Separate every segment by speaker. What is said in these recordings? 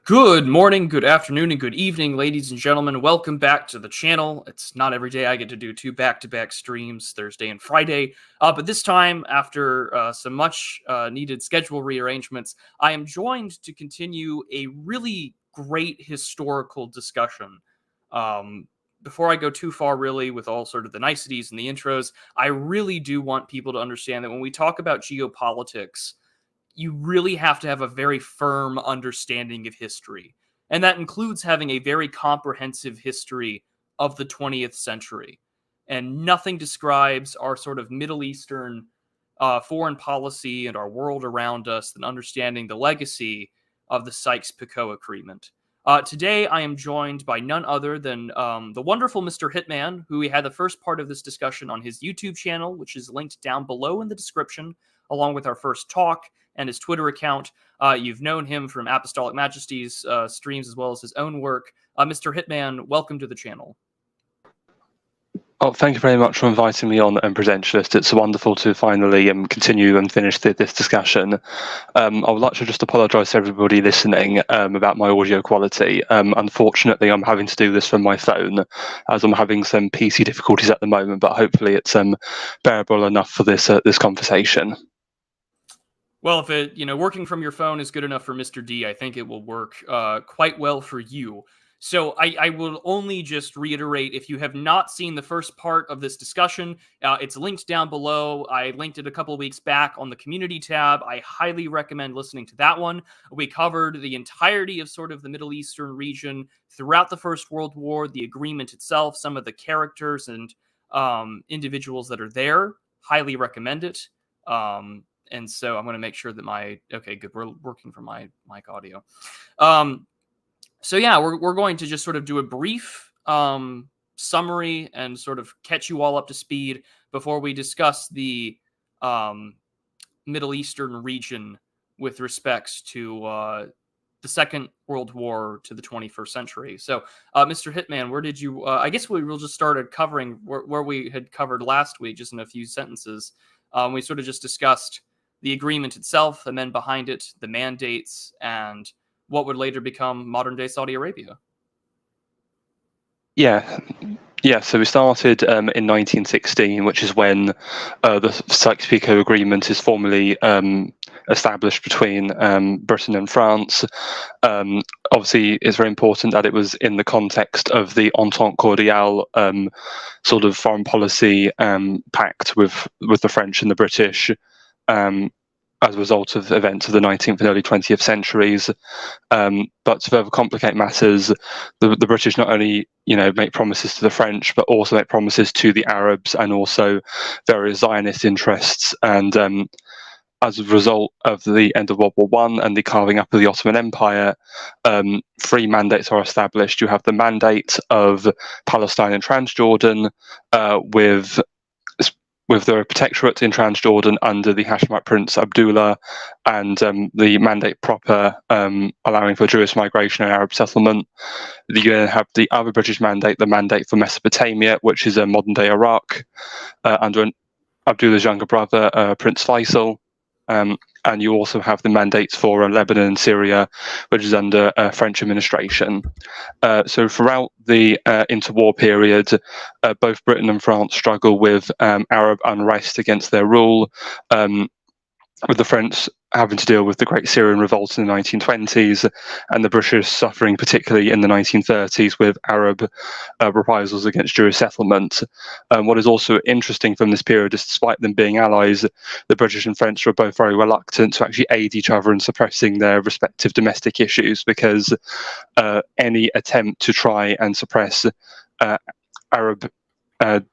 Speaker 1: Good morning, good afternoon, and good evening, ladies and gentlemen. Welcome back to the channel. It's not every day I get to do two back-to-back streams, Thursday and Friday. But this time, after some much needed schedule rearrangements, I am joined to continue a really great historical discussion. Before I go too far, really, with all sort of the niceties and the intros, I really do want people to understand that when we talk about geopolitics, you really have to have a very firm understanding of history. And that includes having a very comprehensive history of the 20th century. And nothing describes our sort of Middle Eastern foreign policy and our world around us than understanding the legacy of the Sykes-Picot Agreement. Today, I am joined by none other than the wonderful Mr. Hitman, who we had the first part of this discussion on his YouTube channel, which is linked down below in the description, along with our first talk and his Twitter account. You've known him from Apostolic Majesty's streams as well as his own work. Mr. Hitman, welcome to the channel.
Speaker 2: Oh, thank you very much for inviting me on, Prudentialist. It's wonderful to finally continue and finish this discussion. I would like to just apologise to everybody listening about my audio quality. Unfortunately, I'm having to do this from my phone as I'm having some PC difficulties at the moment, but hopefully it's bearable enough for this conversation.
Speaker 1: Well, if it, working from your phone is good enough for Mr. D, I think it will work quite well for you. So I will only just reiterate, if you have not seen the first part of this discussion, it's linked down below. I linked it a couple of weeks back on the community tab. I highly recommend listening to that one. We covered the entirety of sort of the Middle Eastern region throughout the First World War, the agreement itself, some of the characters and individuals that are there. Highly recommend it. And so I'm going to make sure that okay, good. We're working from my mic audio. So yeah, we're going to just sort of do a brief summary and sort of catch you all up to speed before we discuss the Middle Eastern region with respects to the Second World War to the 21st century. So, Mr. Hitman, where did you? I guess we'll just start covering where we had covered last week, just in a few sentences. We sort of just discussed the agreement itself, the men behind it, the mandates, and what would later become modern-day Saudi Arabia.
Speaker 2: Yeah. So we started in 1916, which is when the Sykes-Picot Agreement is formally established between Britain and France. Obviously, it's very important that it was in the context of the Entente Cordiale sort of foreign policy pact with the French and the British, as a result of events of the 19th and early 20th centuries. But to further complicate matters, the British not only make promises to the French, but also make promises to the Arabs and also various Zionist interests. And as a result of the end of World War I and the carving up of the Ottoman Empire, three mandates are established. You have the mandate of Palestine and Transjordan, with the protectorate in Transjordan under the Hashemite Prince Abdullah, and the mandate proper allowing for Jewish migration and Arab settlement. You then have the other British mandate, the mandate for Mesopotamia, which is modern-day Iraq, under Abdullah's younger brother, Prince Faisal. And you also have the mandates for Lebanon and Syria, which is under French administration. So throughout the interwar period, both Britain and France struggle with Arab unrest against their rule, with the French having to deal with the Great Syrian Revolt in the 1920s, and the British suffering particularly in the 1930s with Arab reprisals against Jewish settlement. What is also interesting from this period is, despite them being allies, the British and French were both very reluctant to actually aid each other in suppressing their respective domestic issues, because any attempt to try and suppress Arab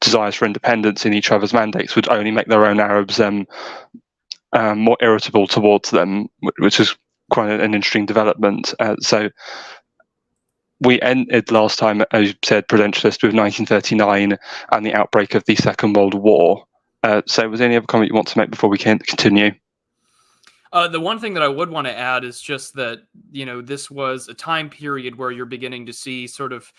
Speaker 2: desires for independence in each other's mandates would only make their own Arabs more irritable towards them, which is quite an interesting development. So we ended last time, as you said, Prudentialist, with 1939 and the outbreak of the Second World War. So was there any other comment you want to make before we can continue?
Speaker 1: The one thing that I would want to add is just that, this was a time period where you're beginning to see sort of,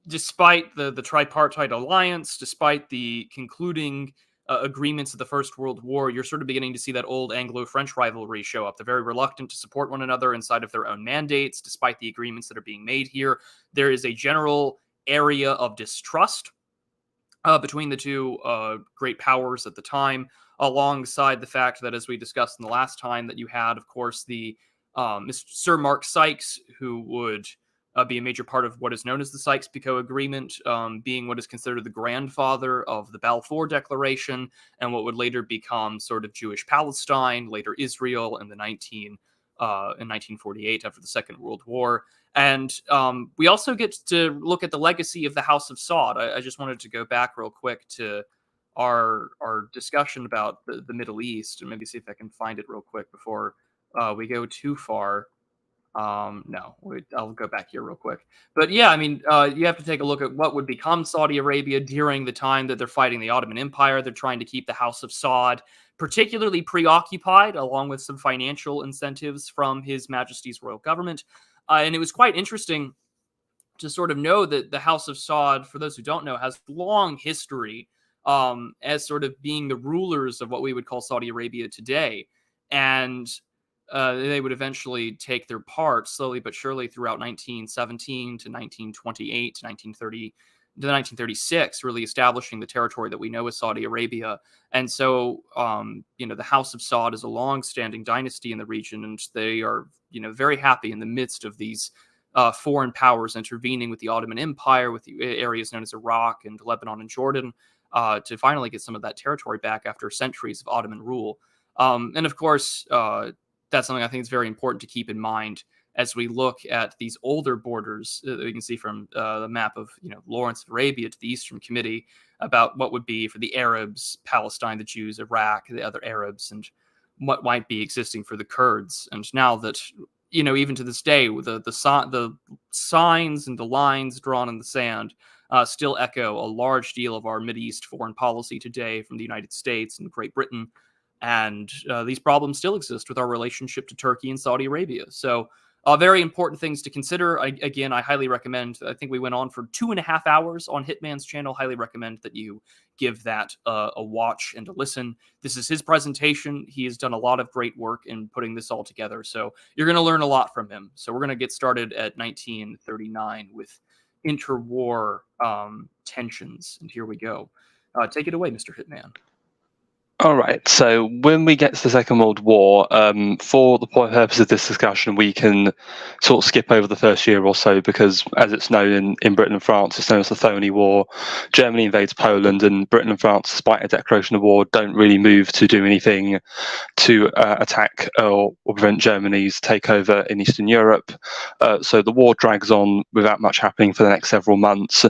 Speaker 1: despite the tripartite alliance, despite the concluding agreements of the First World War, you're sort of beginning to see that old Anglo-French rivalry show up. They're very reluctant to support one another inside of their own mandates, despite the agreements that are being made here. There is a general area of distrust between the two great powers at the time, alongside the fact that, as we discussed in the last time, that you had, of course, the Sir Mark Sykes, who would be a major part of what is known as the Sykes-Picot Agreement, being what is considered the grandfather of the Balfour Declaration, and what would later become sort of Jewish Palestine, later Israel in 1948 after the Second World War. And we also get to look at the legacy of the House of Saud. I just wanted to go back real quick to our discussion about the Middle East, and maybe see if I can find it real quick before we go too far. No, I'll go back here real quick. But yeah, I mean, you have to take a look at what would become Saudi Arabia during the time that they're fighting the Ottoman Empire. They're trying to keep the House of Saud particularly preoccupied, along with some financial incentives from His Majesty's royal government. And it was quite interesting to sort of know that the House of Saud, for those who don't know, has long history as sort of being the rulers of what we would call Saudi Arabia today. And they would eventually take their part slowly but surely throughout 1917 to 1928 to 1930 to 1936, really establishing the territory that we know as Saudi Arabia. And so, the House of Saud is a long-standing dynasty in the region, and they are, very happy in the midst of these foreign powers intervening with the Ottoman Empire, with the areas known as Iraq and Lebanon and Jordan, to finally get some of that territory back after centuries of Ottoman rule. And of course, that's something I think is very important to keep in mind as we look at these older borders that we can see from the map of Lawrence of Arabia to the Eastern Committee, about what would be for the Arabs, Palestine, the Jews, Iraq, the other Arabs, and what might be existing for the Kurds. And now that even to this day, the signs and the lines drawn in the sand still echo a large deal of our Mideast foreign policy today from the United States and Great Britain. And these problems still exist with our relationship to Turkey and Saudi Arabia. So very important things to consider. I highly recommend, I think we went on for 2.5 hours on Hitman's channel. Highly recommend that you give that a watch and a listen. This is his presentation. He has done a lot of great work in putting this all together. So you're going to learn a lot from him. So we're going to get started at 1939 with interwar tensions. And here we go. Take it away, Mr. Hitman.
Speaker 2: All right. So when we get to the Second World War, for the purpose of this discussion, we can sort of skip over the first year or so, because as it's known in Britain and France, it's known as the Phony War. Germany invades Poland, and Britain and France, despite a declaration of war, don't really move to do anything to attack or prevent Germany's takeover in Eastern Europe. So the war drags on without much happening for the next several months.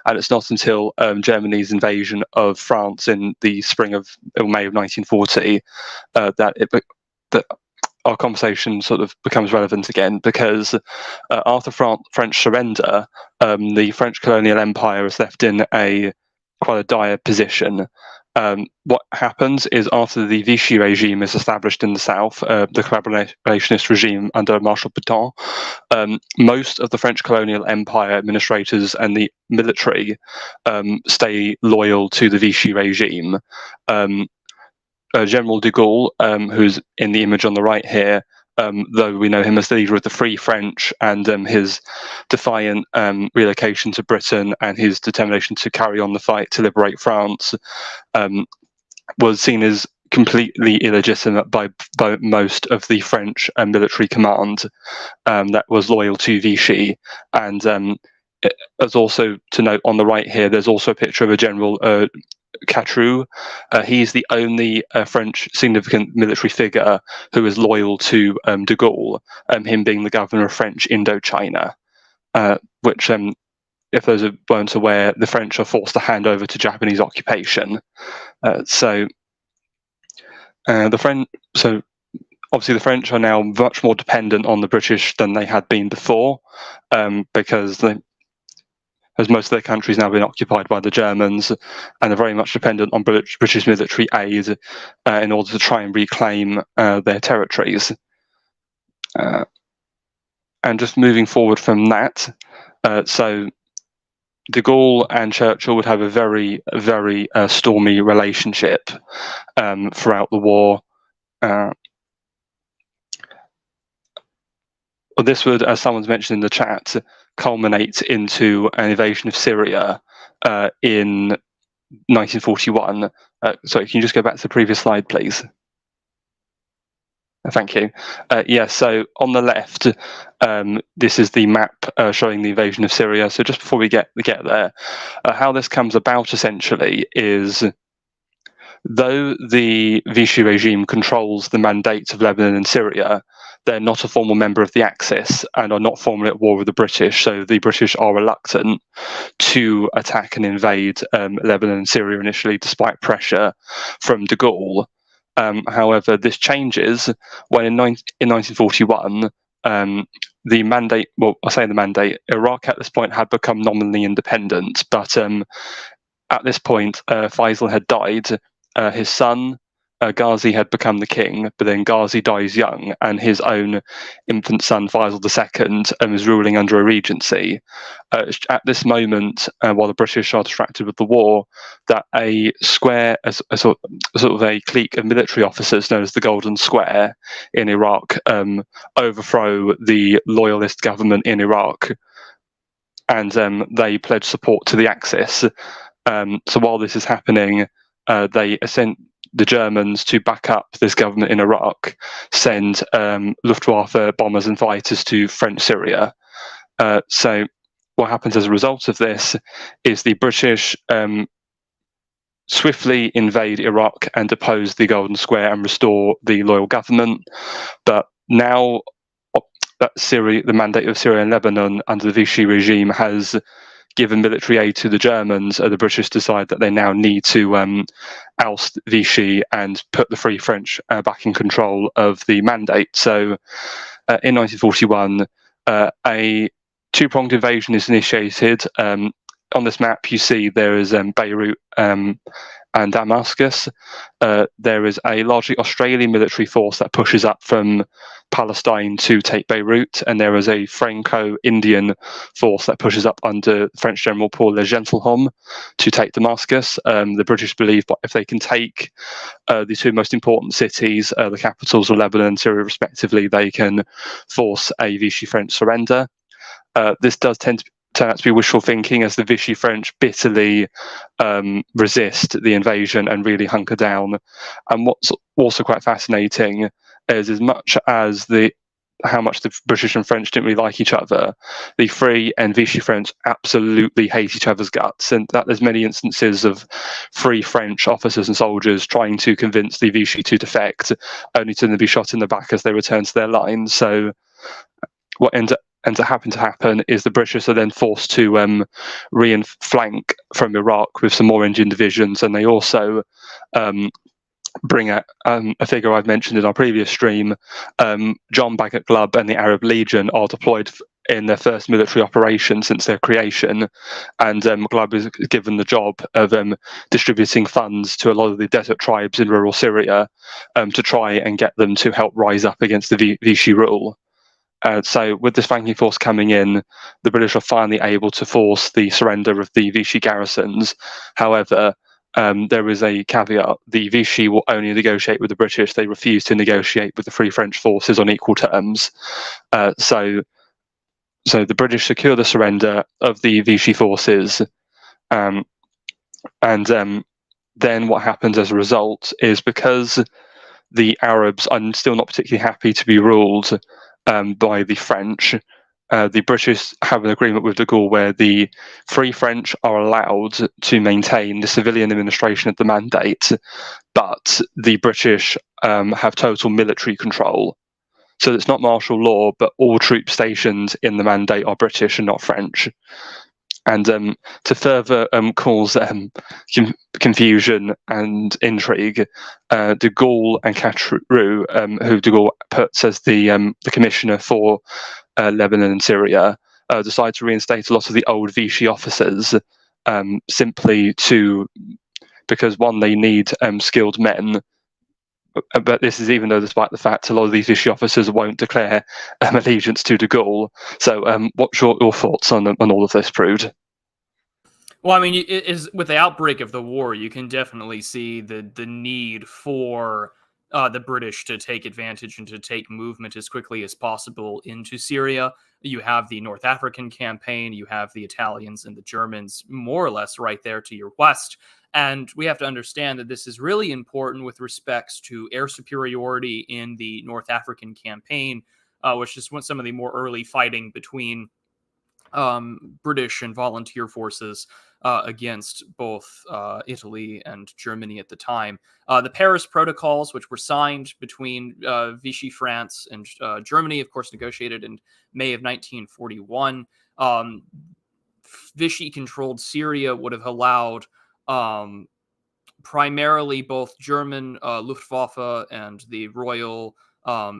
Speaker 2: And it's not until Germany's invasion of France in the spring of May of 1940 that our conversation sort of becomes relevant again, because after French surrender, the French colonial empire is left in quite a dire position. What happens is, after the Vichy regime is established in the south, the collaborationist regime under Marshal Pétain, most of the French colonial empire administrators and the military stay loyal to the Vichy regime. General de Gaulle, who's in the image on the right here, though we know him as the leader of the Free French, and his defiant relocation to Britain and his determination to carry on the fight to liberate France, was seen as completely illegitimate by most of the French military command that was loyal to Vichy. And as also to note on the right here, there's also a picture of a General Catroux. He's the only French significant military figure who is loyal to de Gaulle, him being the governor of French Indochina, which, if those weren't aware, the French are forced to hand over to Japanese occupation. So obviously the French are now much more dependent on the British than they had been before, because as most of their country's now been occupied by the Germans, and are very much dependent on British military aid in order to try and reclaim their territories. And just moving forward from that, so de Gaulle and Churchill would have a very, very stormy relationship throughout the war. Well, this would, as someone's mentioned in the chat, culminate into an invasion of Syria in 1941. Sorry, can you just go back to the previous slide, please? Thank you. Yeah, so on the left, this is the map showing the invasion of Syria. So just before we get there, how this comes about essentially is, though the Vichy regime controls the mandates of Lebanon and Syria, they're not a formal member of the Axis and are not formally at war with the British. So the British are reluctant to attack and invade Lebanon and Syria initially, despite pressure from de Gaulle. However, this changes when in 1941, the mandate, well, I say the mandate, Iraq at this point had become nominally independent, but at this point, Faisal had died. His son, Ghazi, had become the king, but then Ghazi dies young, and his own infant son, Faisal II, is ruling under a regency. At this moment, while the British are distracted with the war, that a square, a sort of a clique of military officers known as the Golden Square in Iraq, overthrow the loyalist government in Iraq, and they pledge support to the Axis. So while this is happening, they send the Germans to back up this government in Iraq, send Luftwaffe bombers and fighters to French Syria. So what happens as a result of this is the British swiftly invade Iraq and depose the Golden Square and restore the loyal government. But now that Syria, the mandate of Syria and Lebanon under the Vichy regime, has given military aid to the Germans, the British decide that they now need to oust Vichy and put the Free French back in control of the mandate. So in 1941, a two-pronged invasion is initiated. On this map, you see there is Beirut and Damascus. There is a largely Australian military force that pushes up from Palestine to take Beirut, and there is a Franco-Indian force that pushes up under French General Paul Le Gentilhomme to take Damascus. The British believe that if they can take the two most important cities, the capitals of Lebanon and Syria respectively, they can force a Vichy French surrender. This does tend to turn out to be wishful thinking, as the Vichy French bitterly resist the invasion and really hunker down. And what's also quite fascinating is, as much as how much the British and French didn't really like each other, the Free and Vichy French absolutely hate each other's guts, and that there's many instances of Free French officers and soldiers trying to convince the Vichy to defect, only to then be shot in the back as they return to their lines. So what ends up happen is the British are then forced to re-flank from Iraq with some more Indian divisions, and they also bring a figure I've mentioned in our previous stream. John Bagot Glubb and the Arab Legion are deployed in their first military operation since their creation, and Glubb is given the job of distributing funds to a lot of the desert tribes in rural Syria to try and get them to help rise up against the Vichy rule. So with this flanking force coming in, the British are finally able to force the surrender of the Vichy garrisons. However, there is a caveat. The Vichy will only negotiate with the British. They refuse to negotiate with the Free French forces on equal terms. So the British secure the surrender of the Vichy forces. And then what happens as a result is, because the Arabs are still not particularly happy to be ruled by the French, the British have an agreement with de Gaulle where the Free French are allowed to maintain the civilian administration of the mandate, but the British have total military control. So it's not martial law, but all troops stationed in the mandate are British and not French. And to further cause confusion and intrigue, de Gaulle and Cateroux, who de Gaulle puts as the commissioner for Lebanon and Syria, decide to reinstate a lot of the old Vichy officers, simply because one, they need skilled men. But this is even though, despite the fact a lot of these Vichy officers won't declare allegiance to de Gaulle. So what's your thoughts on all of this, Prude?
Speaker 1: Well, I mean, it is with the outbreak of the war, you can definitely see the need for the British to take advantage and to take movement as quickly as possible into Syria. You have the North African campaign, you have the Italians and the Germans more or less right there to your west. And we have to understand that this is really important with respects to air superiority in the North African campaign, which is some of the more early fighting between British and volunteer forces against both Italy and Germany at the time. The Paris Protocols, which were signed between Vichy France and Germany, of course, negotiated in May of 1941. Vichy-controlled Syria would have allowed primarily both German Luftwaffe and the Royal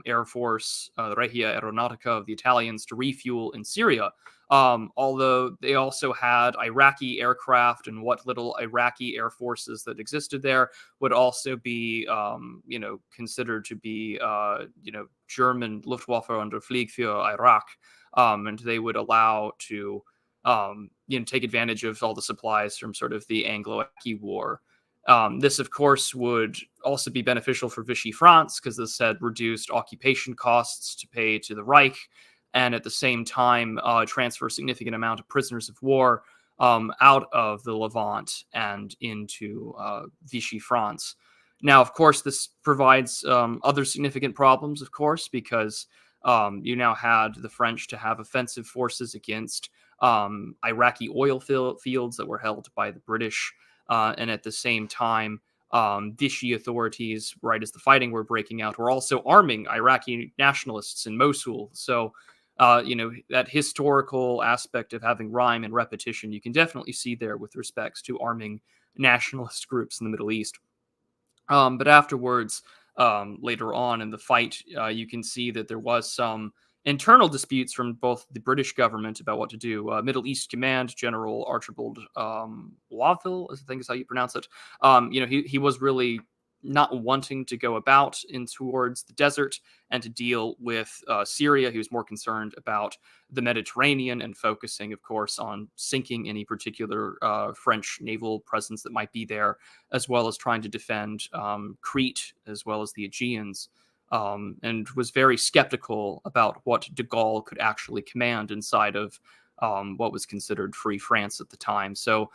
Speaker 1: Air Force, the Regia Aeronautica of the Italians, to refuel in Syria. Although they also had Iraqi aircraft, and what little Iraqi air forces that existed there would also be, considered to be, German Luftwaffe under Flieg für Iraq, and they would allow to, take advantage of all the supplies from sort of the Anglo-Iraqi War. This, of course, would also be beneficial for Vichy France because this had reduced occupation costs to pay to the Reich, and at the same time transfer a significant amount of prisoners of war out of the Levant and into Vichy France. Now, of course, this provides other significant problems, of course, because you now had the French to have offensive forces against Iraqi oil fields that were held by the British. And at the same time, Vichy authorities, right as the fighting were breaking out, were also arming Iraqi nationalists in Mosul. So, that historical aspect of having rhyme and repetition, you can definitely see there with respects to arming nationalist groups in the Middle East. But afterwards, later on in the fight, you can see that there was some internal disputes from both the British government about what to do. Middle East Command General Archibald Wavell, I think is how you pronounce it. He was really not wanting to go about in towards the desert and to deal with Syria. He was more concerned about the Mediterranean and focusing, of course, on sinking any particular French naval presence that might be there, as well as trying to defend Crete as well as the Aegeans. And was very skeptical about what de Gaulle could actually command inside of what was considered Free France at the time. So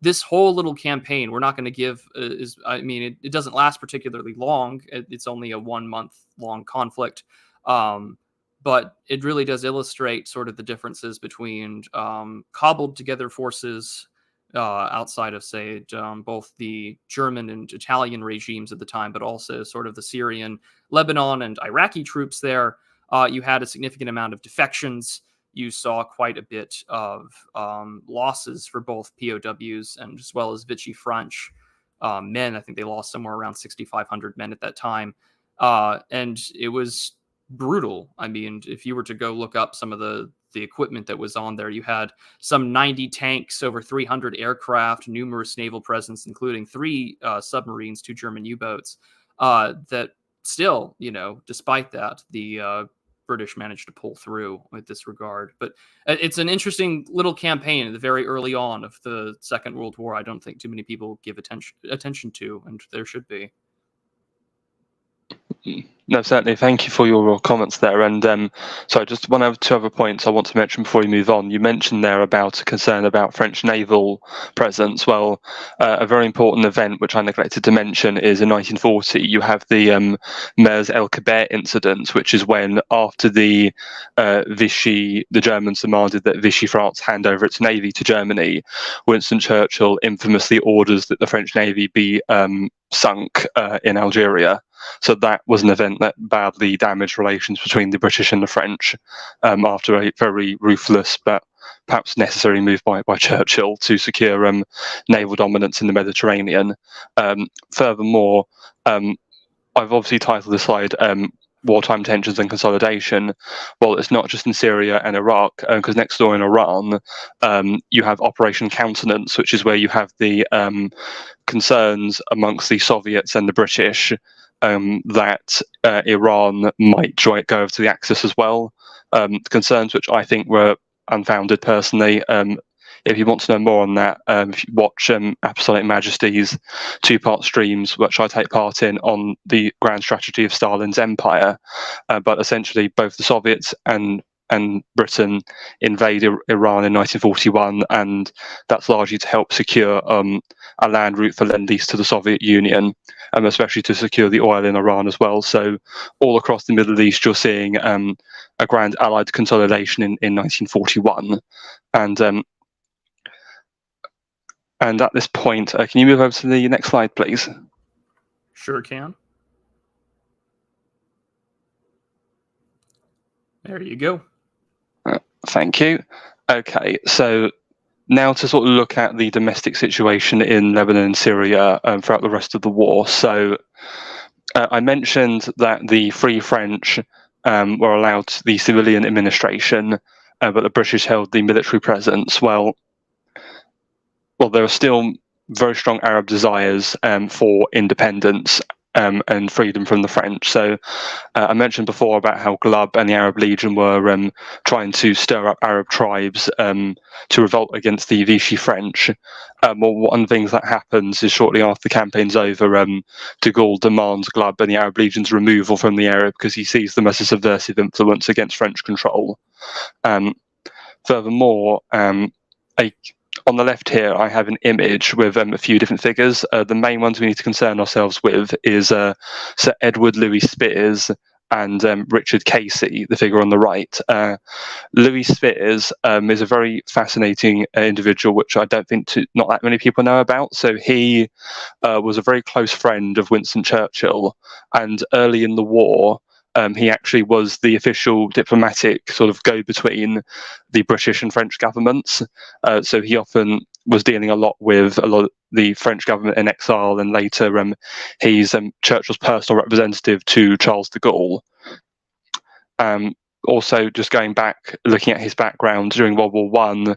Speaker 1: this whole little campaign, we're not going to give, it doesn't last particularly long. It's only a 1 month long conflict. But it really does illustrate sort of the differences between cobbled together forces outside of, say, both the German and Italian regimes at the time, but also sort of the Syrian, Lebanon, and Iraqi troops there. You had a significant amount of defections. You saw quite a bit of losses for both POWs and as well as Vichy French men. I think they lost somewhere around 6,500 men at that time. And it was brutal. I mean, if you were to go look up some of the equipment that was on there, you had some 90 tanks, over 300 aircraft, numerous naval presence, including 3 submarines, 2 German U-boats, that still, despite that, the British managed to pull through with this regard. But it's an interesting little campaign at the very early on of the Second World War. I don't think too many people give attention to, and there should be.
Speaker 2: No, certainly. Thank you for your comments there. And so just two other points I want to mention before we move on. You mentioned there about a concern about French naval presence. Well, a very important event, which I neglected to mention, is in 1940, you have the Mers El Kebir incident, which is when, after the Germans demanded that Vichy France hand over its navy to Germany, Winston Churchill infamously orders that the French navy be sunk in Algeria. So that was an event that badly damaged relations between the British and the French after a very ruthless but perhaps necessary move by Churchill to secure naval dominance in the Mediterranean. Furthermore, I've obviously titled this slide Wartime Tensions and Consolidation. Well, it's not just in Syria and Iraq, because next door in Iran, you have Operation Countenance, which is where you have the concerns amongst the Soviets and the British that Iran might go over to the Axis as well. Concerns which I think were unfounded personally. if you want to know more on that, if you watch Apostolic Majesty's 2-part streams, which I take part in, on the grand strategy of Stalin's empire. But essentially, both the Soviets and Britain invade Iran in 1941, and that's largely to help secure a land route for Lend-Lease to the Soviet Union, especially to secure the oil in Iran as well. So all across the Middle East, you're seeing a grand Allied consolidation in 1941. And at this point, can you move over to the next slide, please?
Speaker 1: Sure can. There you go.
Speaker 2: Thank you. Okay, so now to sort of look at the domestic situation in Lebanon and Syria throughout the rest of the war. So I mentioned that the Free French were allowed the civilian administration, but the British held the military presence. Well, there are still very strong Arab desires for independence and freedom from the French. So I mentioned before about how Glub and the Arab Legion were trying to stir up Arab tribes to revolt against the Vichy French. Well, one of the things that happens is shortly after the campaign's over, de Gaulle demands Glub and the Arab Legion's removal from the area because he sees them as a subversive influence against French control. Furthermore, on the left here, I have an image with a few different figures. The main ones we need to concern ourselves with is Sir Edward Louis Spears and Richard Casey, the figure on the right. Louis Spears is a very fascinating individual, which I don't think not that many people know about. So he was a very close friend of Winston Churchill, and early in the war, he actually was the official diplomatic sort of go-between the British and French governments. So he often was dealing a lot with the French government in exile, and later he's Churchill's personal representative to Charles de Gaulle. Also, just going back, looking at his background during World War One,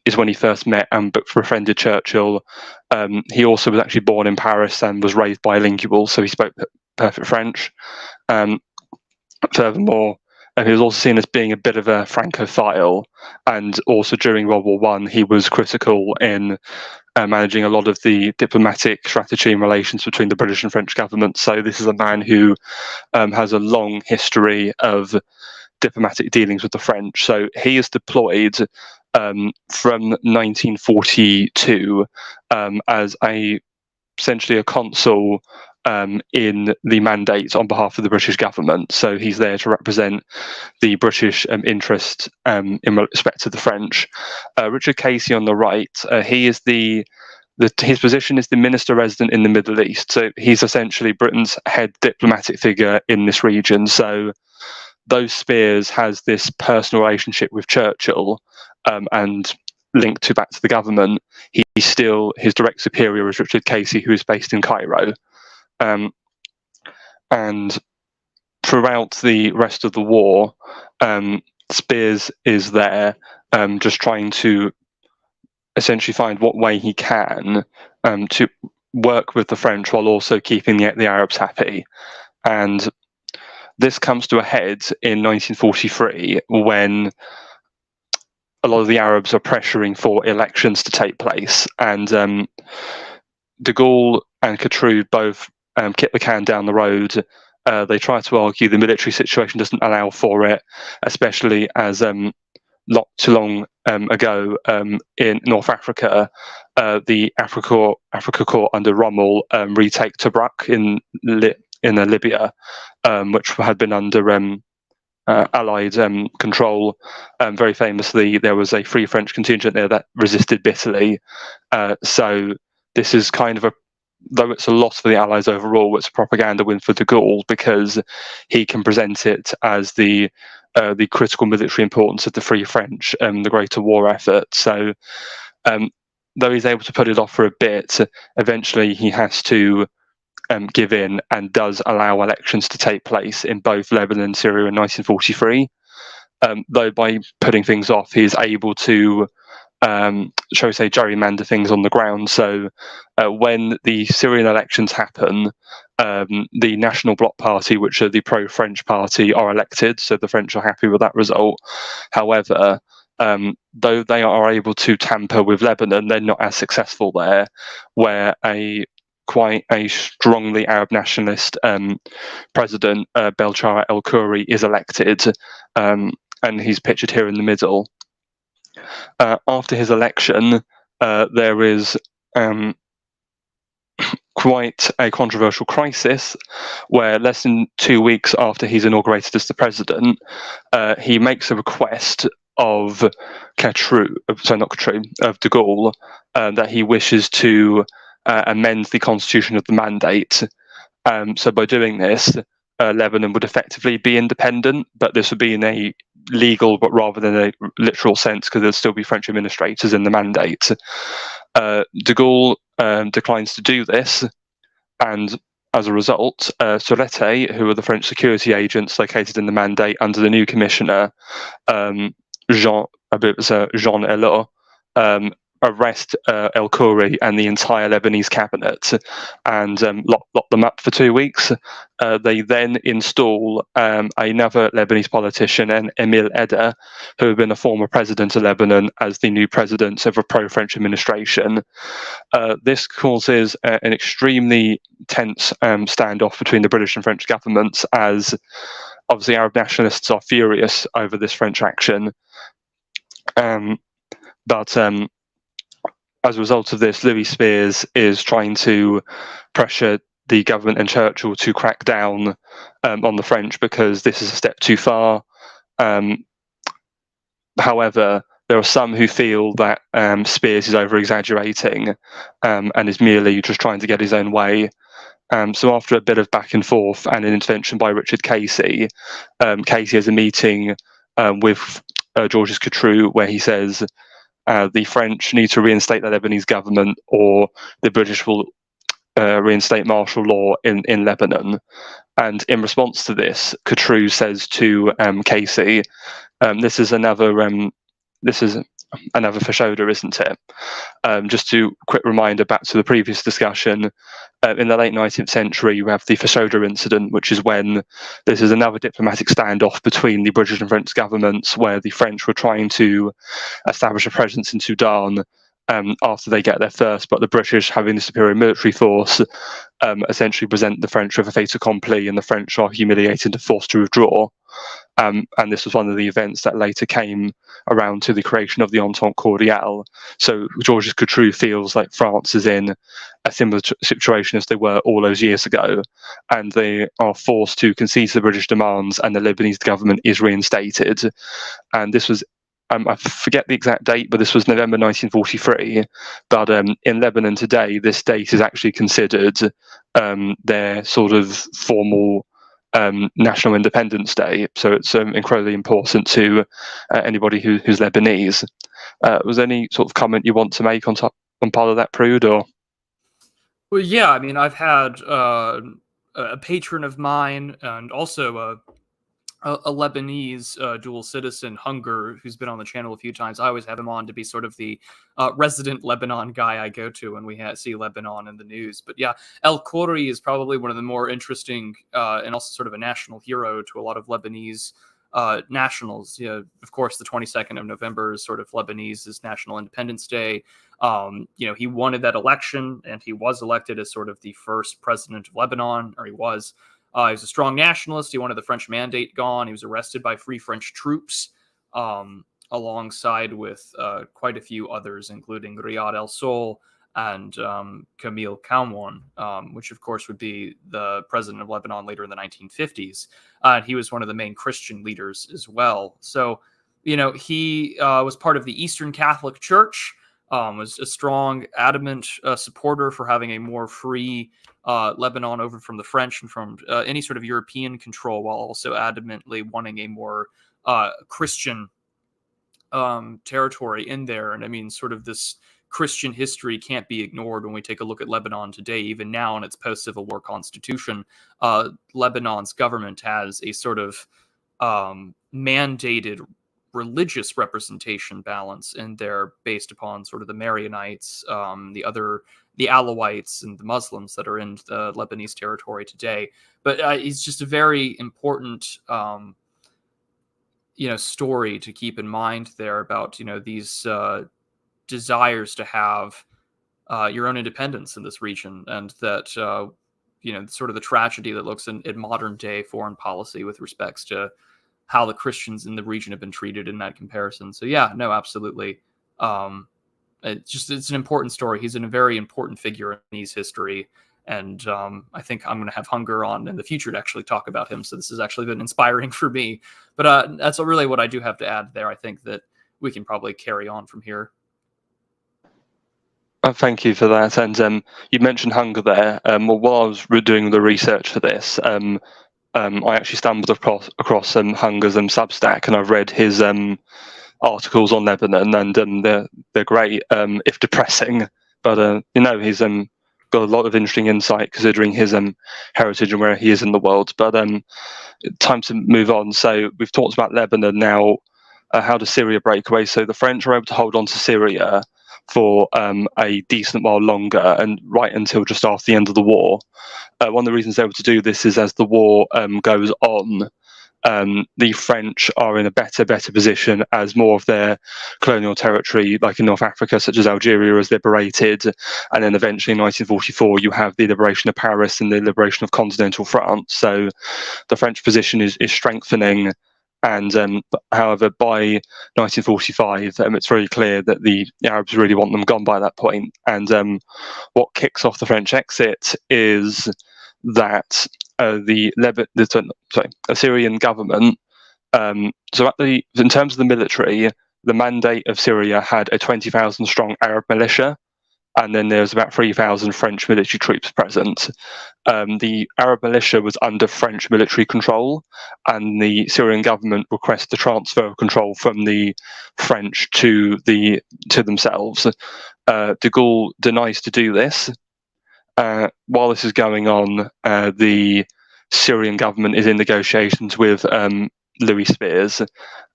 Speaker 2: is when he first met and befriended Churchill. He also was actually born in Paris and was raised bilingual, so he spoke perfect French. Furthermore, he was also seen as being a bit of a Francophile, and also during World War One, he was critical in managing a lot of the diplomatic strategy and relations between the British and French governments. So this is a man who has a long history of diplomatic dealings with the French. So he is deployed from 1942 as essentially a consul in the mandate on behalf of the British government. So he's there to represent the British interest in respect to the French. Richard Casey on the right, he is his position is the Minister Resident in the Middle East. So he's essentially Britain's head diplomatic figure in this region. So though Spears has this personal relationship with Churchill and linked back to the government, he's still, his direct superior is Richard Casey, who is based in Cairo. And throughout the rest of the war, Spears is there just trying to essentially find what way he can to work with the French while also keeping the Arabs happy. And this comes to a head in 1943 when a lot of the Arabs are pressuring for elections to take place, and de Gaulle and Catroud both kick the can down the road. They try to argue the military situation doesn't allow for it, especially as not too long ago in North Africa, the Africa Corps under Rommel retake Tobruk in Libya, which had been under Allied control. Very famously, there was a Free French contingent there that resisted bitterly. So this is kind of though it's a loss for the Allies overall, it's a propaganda win for de Gaulle because he can present it as the critical military importance of the Free French and the greater war effort. So though he's able to put it off for a bit, eventually he has to give in and does allow elections to take place in both Lebanon and Syria in 1943. Though by putting things off, he is able to, shall we say, gerrymander things on the ground. So when the Syrian elections happen, the National Bloc Party, which are the pro-French party, are elected. So the French are happy with that result. However, though they are able to tamper with Lebanon, they're not as successful there, where quite a strongly Arab nationalist president, Belchara El Khoury, is elected, and he's pictured here in the middle. After his election, there is quite a controversial crisis where less than 2 weeks after he's inaugurated as the president, he makes a request of of de Gaulle, that he wishes to amend the constitution of the Mandate. So by doing this, Lebanon would effectively be independent, but this would be in a legal but rather than a literal sense, because there'd still be French administrators in the Mandate. De Gaulle declines to do this, and as a result, Sûreté, who are the French security agents located in the Mandate under the new commissioner, Jean Helot, arrest El Khoury and the entire Lebanese cabinet and lock them up for 2 weeks. They then install another Lebanese politician, Emile Eder, who had been a former president of Lebanon, as the new president of a pro-French administration. This causes an extremely tense standoff between the British and French governments, as obviously Arab nationalists are furious over this French action. But as a result of this, Louis Spears is trying to pressure the government and Churchill to crack down on the French, because this is a step too far. However, there are some who feel that Spears is over-exaggerating and is merely just trying to get his own way. So after a bit of back and forth and an intervention by Richard Casey, Casey has a meeting with Georges Coutu, where he says the French need to reinstate the Lebanese government, or the British will reinstate martial law in Lebanon. And in response to this, Coutu says to Casey, "This is another for shoulder, isn't it?" Just to quick reminder back to the previous discussion, in the late 19th century, you have the Fashoda incident, which is when this is another diplomatic standoff between the British and French governments, where the French were trying to establish a presence in Sudan after they get there first, but the British, having the superior military force, essentially present the French with a fait accompli, and the French are humiliated and forced to withdraw. And this was one of the events that later came around to the creation of the Entente Cordiale. So Georges Coutu feels like France is in a similar situation as they were all those years ago, and they are forced to concede to the British demands, and the Lebanese government is reinstated. And this was, I forget the exact date, but this was November 1943. But in Lebanon today, this date is actually considered their sort of formal National Independence Day. So it's incredibly important to anybody who's Lebanese. Was there any sort of comment you want to make on part of that, Prude? Or?
Speaker 1: Well, yeah, I mean, I've had a patron of mine, and also a Lebanese dual citizen, Hunger, who's been on the channel a few times. I always have him on to be sort of the resident Lebanon guy I go to when we see Lebanon in the news. But yeah, El Khoury is probably one of the more interesting and also sort of a national hero to a lot of Lebanese nationals. Yeah, of course, the 22nd of November is sort of Lebanese's National Independence Day. He wanted that election, and he was elected as sort of the first president of Lebanon, or he was. He was a strong nationalist. He wanted the French mandate gone. He was arrested by Free French troops, alongside with quite a few others, including Riyad El Sol and Camille Kalmoun, which of course would be the president of Lebanon later in the 1950s. He was one of the main Christian leaders as well. So, he was part of the Eastern Catholic Church, was a strong, adamant supporter for having a more free Lebanon over from the French and from any sort of European control, while also adamantly wanting a more Christian territory in there. And I mean, sort of this Christian history can't be ignored when we take a look at Lebanon today. Even now in its post-Civil War constitution, Lebanon's government has a sort of mandated religious representation balance in there based upon sort of the Maronites, the Alawites, and the Muslims that are in the Lebanese territory today. But he's just a very important story to keep in mind there about, these desires to have your own independence in this region, and that, sort of the tragedy that looks in modern day foreign policy with respects to how the Christians in the region have been treated in that comparison. So yeah, no, absolutely. It's an important story. He's a very important figure in Lebanese history. And I think I'm going to have Hunger on in the future to actually talk about him. So this has actually been inspiring for me. But that's really what I do have to add there. I think that we can probably carry on from here.
Speaker 2: Thank you for that. And you mentioned Hunger there. Well, while I was doing the research for this, I actually stumbled across Hunger's Substack, and I've read his articles on Lebanon, and they're great, if depressing. But he's got a lot of interesting insight considering his heritage and where he is in the world. But time to move on. So we've talked about Lebanon now. How does Syria break away? So the French were able to hold on to Syria for a decent while longer, and right until just after the end of the war. One of the reasons they were able to do this is as the war goes on, the French are in a better position as more of their colonial territory, like in North Africa, such as Algeria, is liberated. And then eventually in 1944, you have the liberation of Paris and the liberation of continental France. So the French position is strengthening. And however, by 1945, it's very clear that the Arabs really want them gone by that point. And what kicks off the French exit is that the Syrian government. In terms of the military, the mandate of Syria had a 20,000 strong Arab militia, and then there's about 3,000 French military troops present. The Arab militia was under French military control, and the Syrian government requested the transfer of control from the French to themselves. De Gaulle denies to do this. While this is going on, the Syrian government is in negotiations with Louis Spears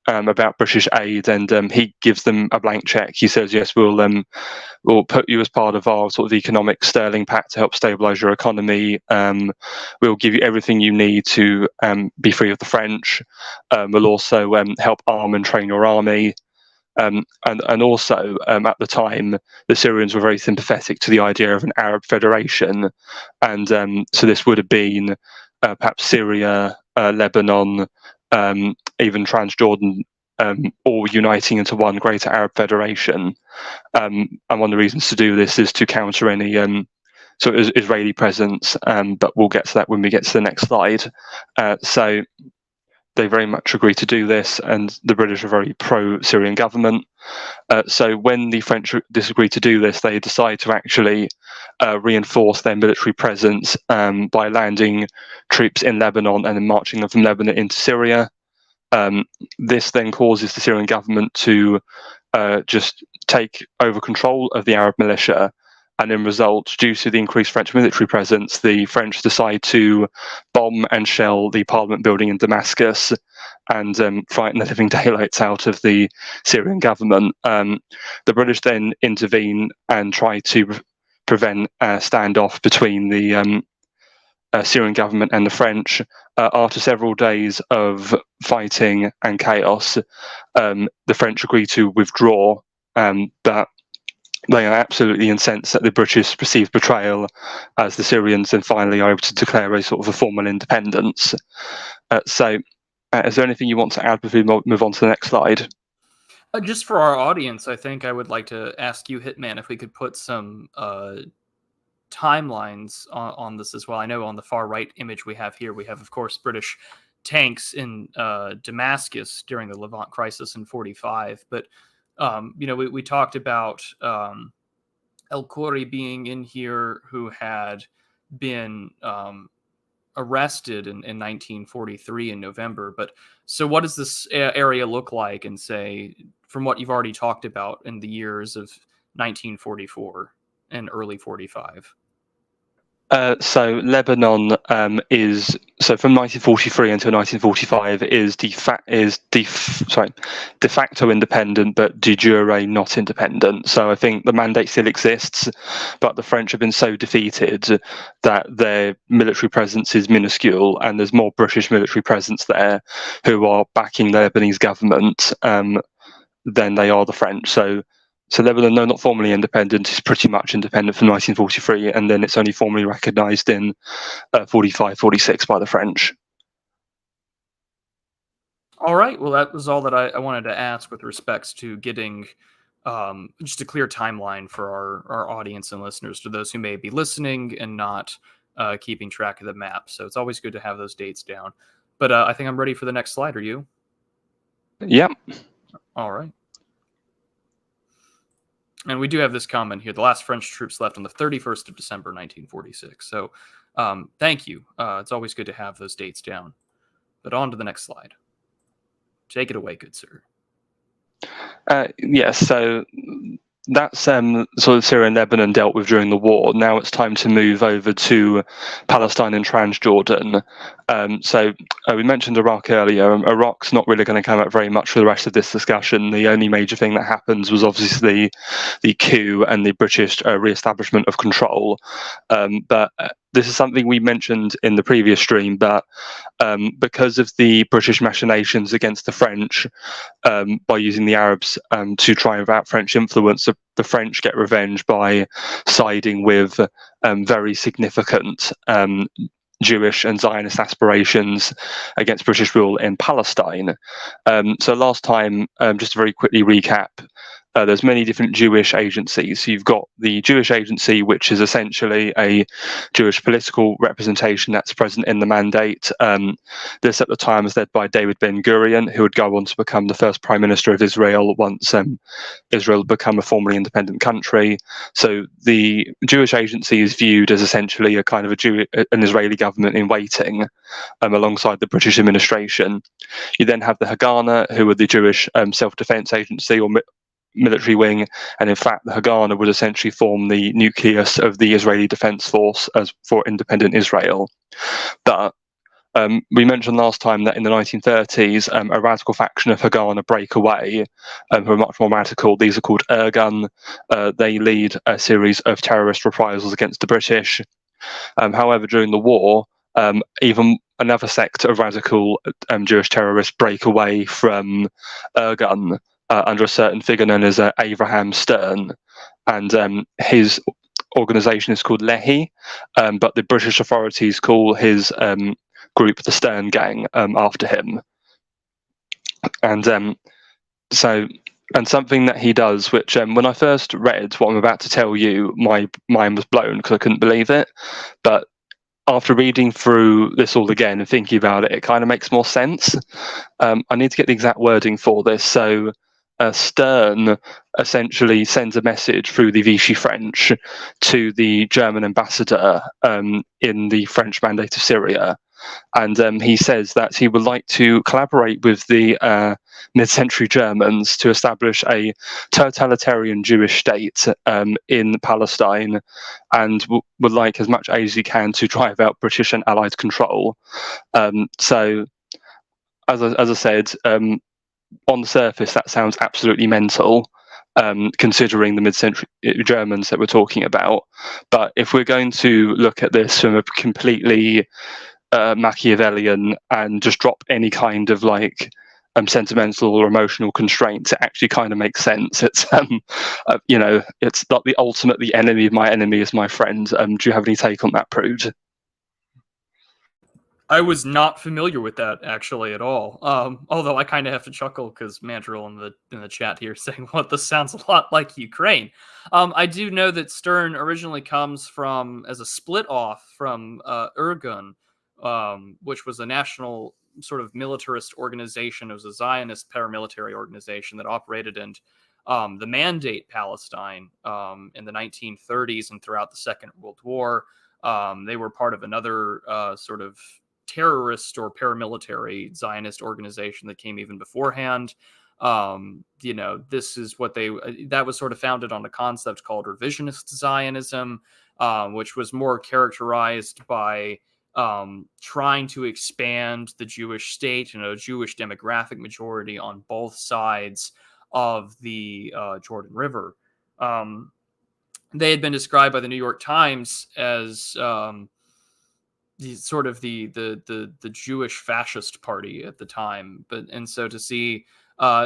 Speaker 2: about British aid, and he gives them a blank check. He says, "Yes, we'll put you as part of our sort of economic sterling pact to help stabilise your economy. We'll give you everything you need to be free of the French. We'll also help arm and train your army." And also, at the time, the Syrians were very sympathetic to the idea of an Arab federation, and so this would have been perhaps Syria, Lebanon, even Transjordan, all uniting into one greater Arab federation. And one of the reasons to do this is to counter any sort of Israeli presence, but we'll get to that when we get to the next slide. So they very much agree to do this, and the British are very pro-Syrian government. So when the French disagree to do this, they decide to actually reinforce their military presence by landing troops in Lebanon and then marching them from Lebanon into Syria. This then causes the Syrian government to just take over control of the Arab militia. And in result, due to the increased French military presence, the French decide to bomb and shell the parliament building in Damascus and frighten the living daylights out of the Syrian government. The British then intervene and try to prevent a standoff between the Syrian government and the French. After several days of fighting and chaos, the French agree to withdraw, but they are absolutely incensed that the British perceive betrayal, as the Syrians then finally are able to declare a sort of a formal independence. So is there anything you want to add before we move on to the next slide?
Speaker 1: Just for our audience, I think I would like to ask you, Hitman, if we could put some timelines on this as well. I know on the far right image we have here, we have, of course, British tanks in Damascus during the Levant crisis in 45, but we talked about El Khoury being in here, who had been arrested in 1943 in November. But so what does this area look like, and say, from what you've already talked about in the years of 1944 and early 45?
Speaker 2: So Lebanon is from 1943 until 1945 is de facto independent, but de jure not independent. So I think the mandate still exists, but the French have been so defeated that their military presence is minuscule, and there's more British military presence there who are backing the Lebanese government than they are the French. So Lebanon, though not formally independent, is pretty much independent from 1943, and then it's only formally recognised in 45, 46 by the French.
Speaker 1: All right. Well, that was all that I wanted to ask with respects to getting just a clear timeline for our audience and listeners, to those who may be listening and not keeping track of the map. So it's always good to have those dates down. But I think I'm ready for the next slide. Are you?
Speaker 2: Yep.
Speaker 1: All right. And we do have this comment here. The last French troops left on the 31st of December, 1946. So thank you. It's always good to have those dates down. But on to the next slide. Take it away, good sir.
Speaker 2: Yes, so that's sort of Syria and Lebanon dealt with during the war. Now it's time to move over to Palestine and Transjordan. We mentioned Iraq earlier. Iraq's not really going to come up very much for the rest of this discussion. The only major thing that happens was obviously the coup and the British re-establishment of control. But this is something we mentioned in the previous stream, but because of the British machinations against the French by using the Arabs to try and avert French influence, the French get revenge by siding with very significant Jewish and Zionist aspirations against British rule in Palestine. So last time, just to very quickly recap, there's many different Jewish agencies. So you've got the Jewish Agency, which is essentially a Jewish political representation that's present in the mandate. This at the time was led by David Ben-Gurion, who would go on to become the first Prime Minister of Israel once Israel had become a formally independent country. So the Jewish Agency is viewed as essentially a kind of an Israeli government in waiting alongside the British administration. You then have the Haganah, who are the Jewish self-defense agency or military wing, and in fact the Haganah would essentially form the nucleus of the Israeli Defense Force as for independent Israel. But we mentioned last time that in the 1930s, a radical faction of Haganah break away, who are much more radical. These are called Irgun. They lead a series of terrorist reprisals against the British. However, during the war, even another sect of radical Jewish terrorists break away from Irgun under a certain figure known as Abraham Stern, and his organization is called Lehi, but the British authorities call his group the Stern Gang after him. And something that he does, which when I first read what I'm about to tell you, my mind was blown because I couldn't believe it. But after reading through this all again and thinking about it, it kind of makes more sense. I need to get the exact wording for this. So Stern essentially sends a message through the Vichy French to the German ambassador in the French Mandate of Syria. And he says that he would like to collaborate with the mid-century Germans to establish a totalitarian Jewish state in Palestine, and would like as much aid as he can to drive out British and Allied control. So, as I said, on the surface, that sounds absolutely mental, considering the mid-century Germans that we're talking about. But if we're going to look at this from a completely Machiavellian and just drop any kind of sentimental or emotional constraints, it actually kind of makes sense. It's it's not the ultimate, the enemy of my enemy is my friend. Do you have any take on that, Prude?
Speaker 1: I was not familiar with that actually at all. Although I kind of have to chuckle because Mandrill in the chat here saying, "What, this sounds a lot like Ukraine." I do know that Stern originally comes from as a split off from Irgun, which was a national sort of militarist organization. It was a Zionist paramilitary organization that operated in the Mandate Palestine in the 1930s and throughout the Second World War. They were part of another sort of terrorist or paramilitary Zionist organization that came even beforehand. This is what that was sort of founded on a concept called revisionist Zionism. which was more characterized by trying to expand the Jewish state and a Jewish demographic majority on both sides of the Jordan River. They had been described by the New York Times as the Jewish fascist party at the time, and so to see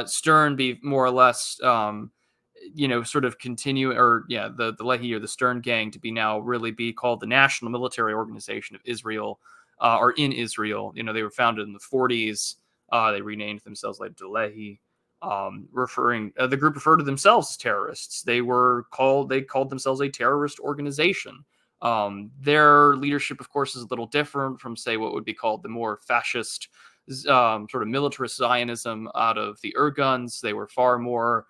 Speaker 1: Stern be more or less sort of continue, or the Leahy or the Stern gang to be now really be called the National Military Organization of Israel, or in Israel. They were founded in the 40s. They renamed themselves like Leahy. The group referred to themselves as terrorists. They called themselves a terrorist organization. Their leadership, of course, is a little different from, say, what would be called the more fascist sort of militarist Zionism out of the Irguns. They were far more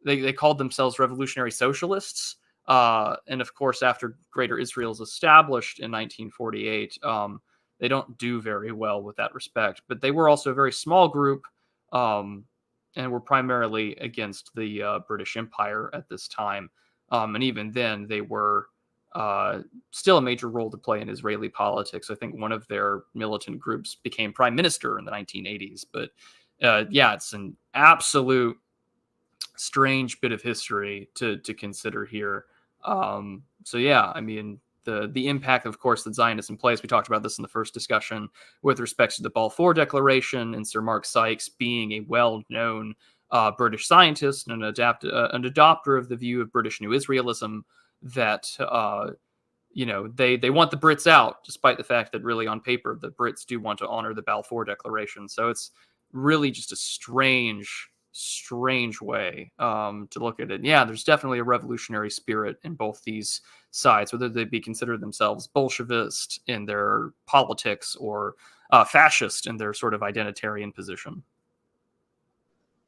Speaker 1: they called themselves revolutionary socialists. And of course, after Greater Israel is established in 1948, they don't do very well with that respect. But they were also a very small group, and were primarily against the British Empire at this time. And even then, they were still a major role to play in Israeli politics. I think one of their militant groups became prime minister in the 1980s. But it's an absolute strange bit of history to consider here. The impact, of course, that Zionists in place. We talked about this in the first discussion with respect to the Balfour Declaration and Sir Mark Sykes being a well-known British scientist and an adopter of the view of British New Israelism that they want the Brits out, despite the fact that really on paper the Brits do want to honor the Balfour Declaration. So it's really just a strange way to look at it. Yeah, there's definitely a revolutionary spirit in both these sides, whether they be considered themselves Bolshevist in their politics or fascist in their sort of identitarian position.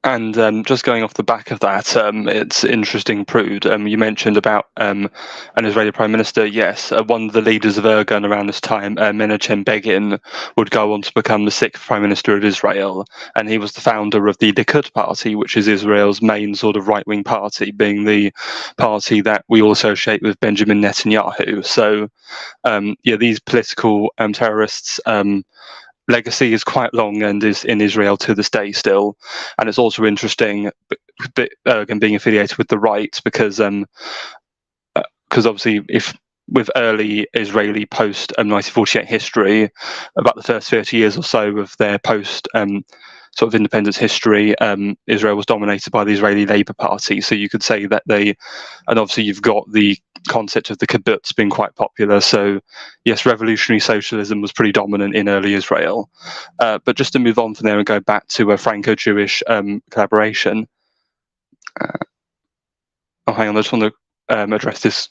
Speaker 2: And just going off the back of that, it's interesting, Prude. You mentioned about an Israeli prime minister. Yes, one of the leaders of Irgun around this time, Menachem Begin, would go on to become the 6th prime minister of Israel, and he was the founder of the Likud party, which is Israel's main sort of right-wing party, being the party that we all associate with Benjamin Netanyahu. So, these political terrorists. Legacy is quite long and is in Israel to this day still, and it's also interesting being affiliated with the right because obviously if with early Israeli post 1948 history, about the first 30 years or so of their post sort of independence history, Israel was dominated by the Israeli Labour Party. So you could say that and obviously you've got the concept of the kibbutz being quite popular. So yes, revolutionary socialism was pretty dominant in early Israel. But just to move on from there and go back to a Franco-Jewish collaboration. Hang on, I just want to address this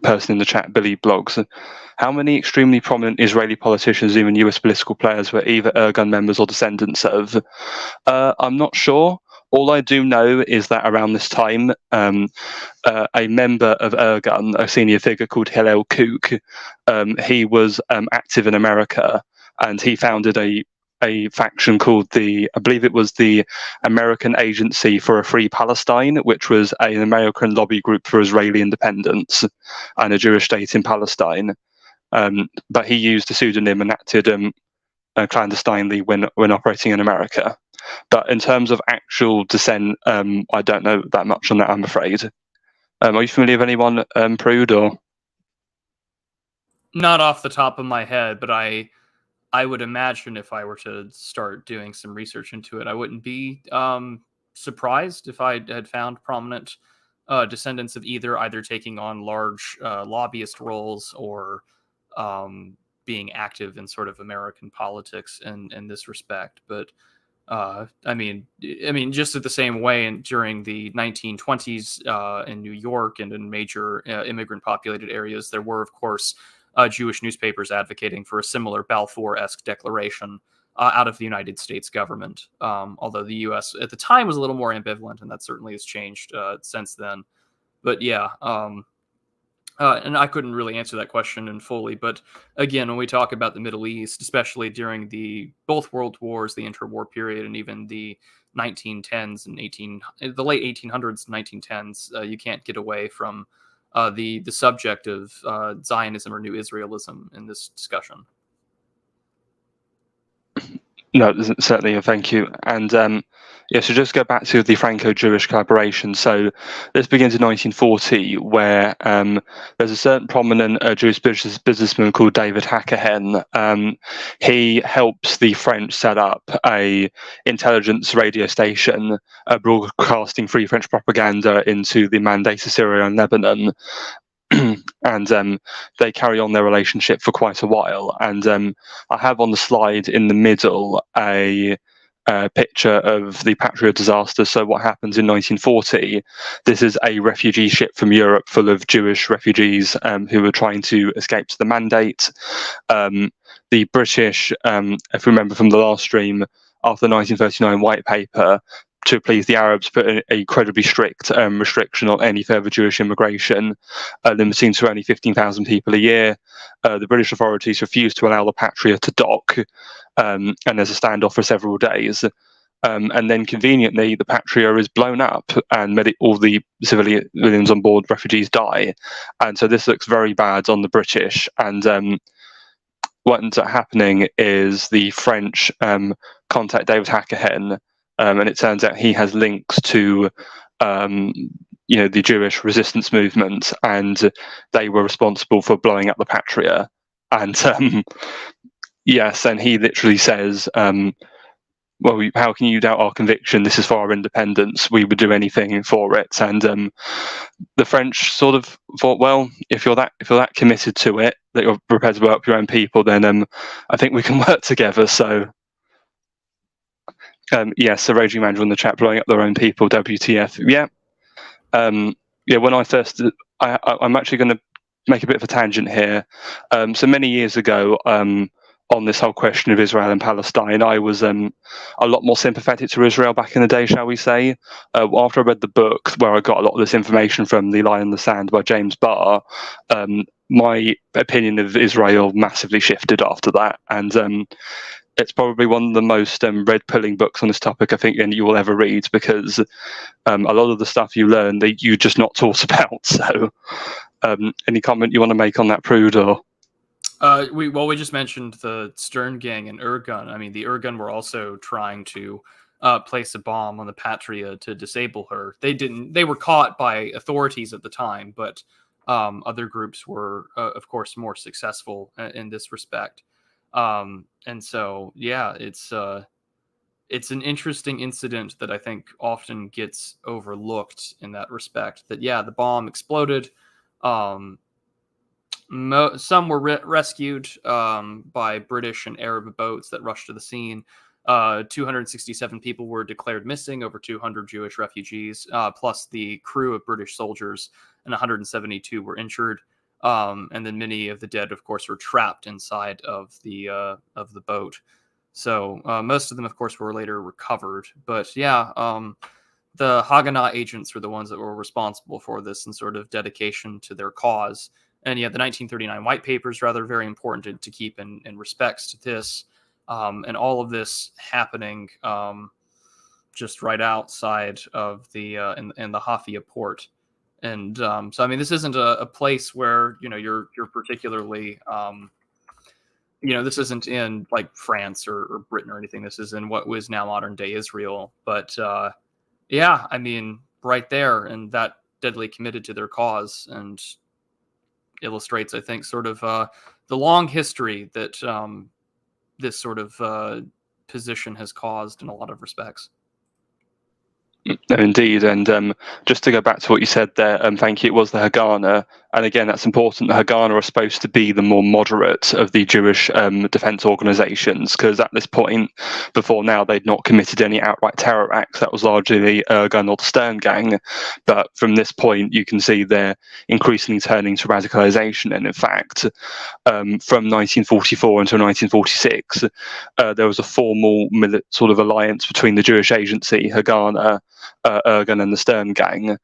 Speaker 2: person in the chat, Billy Blogs. How many extremely prominent Israeli politicians, even US political players, were either Irgun members or descendants of? I'm not sure. All I do know is that around this time, a member of Irgun, a senior figure called Hillel Kook, he was active in America, and he founded a faction called I believe it was the American Agency for a Free Palestine, which was an American lobby group for Israeli independence and a Jewish state in Palestine. But he used a pseudonym and acted clandestinely when operating in America. But in terms of actual descent, I don't know that much on that, I'm afraid. Are you familiar with anyone, Prude, or?
Speaker 1: Not off the top of my head, but I would imagine if I were to start doing some research into it, I wouldn't be surprised if I had found prominent descendants of either taking on large lobbyist roles or being active in sort of American politics in this respect. But I mean, just at the same way, and during the 1920s in New York and in major immigrant-populated areas, there were, of course, Jewish newspapers advocating for a similar Balfour-esque declaration out of the United States government. Although the U.S. at the time was a little more ambivalent, and that certainly has changed since then. But yeah, and I couldn't really answer that question in fully. But again, when we talk about the Middle East, especially during both world wars, the interwar period, and even the 1910s and the late 1800s, 1910s, you can't get away from the subject of Zionism or New Israelism in this discussion.
Speaker 2: No, certainly, thank you. And so just go back to the Franco-Jewish collaboration. So this begins in 1940, where there's a certain prominent Jewish businessman called David Hackerhen. He helps the French set up a intelligence radio station, broadcasting free French propaganda into the Mandate of Syria and Lebanon. And they carry on their relationship for quite a while. And I have on the slide in the middle a picture of the Patria disaster. So what happens in 1940? This is a refugee ship from Europe full of Jewish refugees who were trying to escape to the Mandate. The British, if you remember from the last stream, after the 1939 White Paper, to please the Arabs, put an incredibly strict restriction on any further Jewish immigration, limiting to only 15,000 people a year. The British authorities refused to allow the Patria to dock, and there's a standoff for several days. And then conveniently, the Patria is blown up, and all the civilians on board, refugees, die. And so this looks very bad on the British. And what ends up happening is the French contact David Hackerhen, and it turns out he has links to the Jewish resistance movement, and they were responsible for blowing up the Patria. And yes, and he literally says, well, how can you doubt our conviction? This is for our independence. We would do anything for it. And the French sort of thought, well, if you're that committed to it, that you're prepared to blow up your own people, then I think we can work together. So yes, the raging manager in the chat, blowing up their own people, WTF. Yeah. When I first, I'm actually going to make a bit of a tangent here. So many years ago, on this whole question of Israel and Palestine, I was a lot more sympathetic to Israel back in the day, shall we say. After I read the book where I got a lot of this information from, The Line in the Sand by James Barr, my opinion of Israel massively shifted after that. And it's probably one of the most red-pilling books on this topic, I think, you will ever read, because a lot of the stuff you learn that you're just not taught about. So any comment you want to make on that, Prude? Or
Speaker 1: we just mentioned the Stern Gang and Irgun. I mean, the Irgun were also trying to place a bomb on the Patria to disable her. They were caught by authorities at the time, but other groups were, of course, more successful in this respect. And so, yeah, it's an interesting incident that I think often gets overlooked in that respect. That, yeah, the bomb exploded. Some were rescued by British and Arab boats that rushed to the scene. 267 people were declared missing, over 200 Jewish refugees, plus the crew of British soldiers, and 172 were injured. And then many of the dead, of course, were trapped inside of the boat. So most of them, of course, were later recovered. But yeah, the Haganah agents were the ones that were responsible for this and sort of dedication to their cause. And yeah, the 1939 White Paper is rather very important to keep in respects to this. And all of this happening just right outside of the in the Hafia port. And so, I mean, this isn't a place where, you're particularly, this isn't in like France or Britain or anything. This is in what was now modern day Israel. But yeah, I mean, right there, and that deadly committed to their cause, and illustrates, I think, sort of the long history that this sort of position has caused in a lot of respects.
Speaker 2: Indeed, and just to go back to what you said there, thank you, it was the Haganah, and again, that's important. The Haganah are supposed to be the more moderate of the Jewish defense organizations, because at this point, before now, they'd not committed any outright terror acts. That was largely the Irgun or the Stern Gang, but from this point, you can see they're increasingly turning to radicalization, and in fact, from 1944 until 1946, there was a formal sort of alliance between the Jewish agency, Haganah, Irgun and the Stern Gang,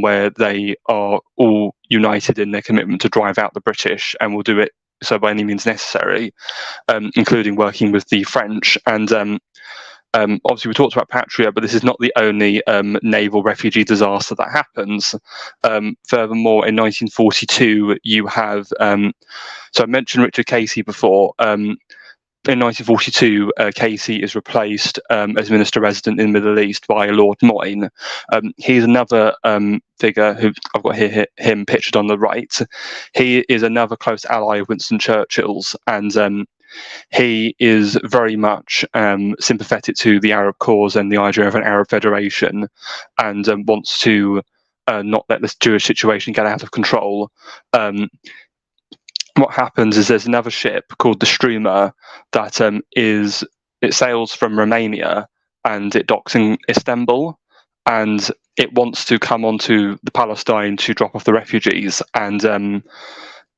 Speaker 2: where they are all united in their commitment to drive out the British, and will do it so by any means necessary, including working with the French. And Obviously, we talked about Patria, but this is not the only naval refugee disaster that happens. Furthermore, in 1942, you have, so I mentioned Richard Casey before. In 1942, Casey is replaced as Minister Resident in the Middle East by Lord Moyne. He's another figure who I've got him pictured on the right. He is another close ally of Winston Churchill's, and he is very much sympathetic to the Arab cause and the idea of an Arab federation, and wants to not let this Jewish situation get out of control. What happens is there's another ship called the Struma that it sails from Romania and it docks in Istanbul, and it wants to come onto the Palestine to drop off the refugees, and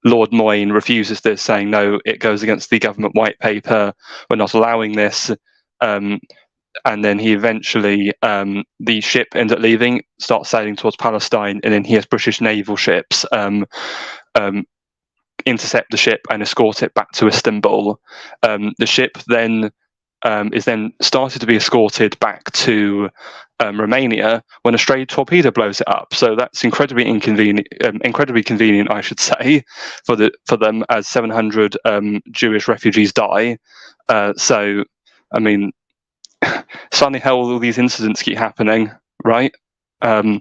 Speaker 2: Lord Moyne refuses this, saying no, it goes against the government white paper, we're not allowing this. And then he eventually, the ship ends up leaving, starts sailing towards Palestine, and then he has British naval ships intercept the ship and escort it back to Istanbul. The ship then is then started to be escorted back to Romania when a stray torpedo blows it up. So that's incredibly convenient, I should say, for them, as 700 Jewish refugees die. So, I mean, suddenly how all these incidents keep happening, right? So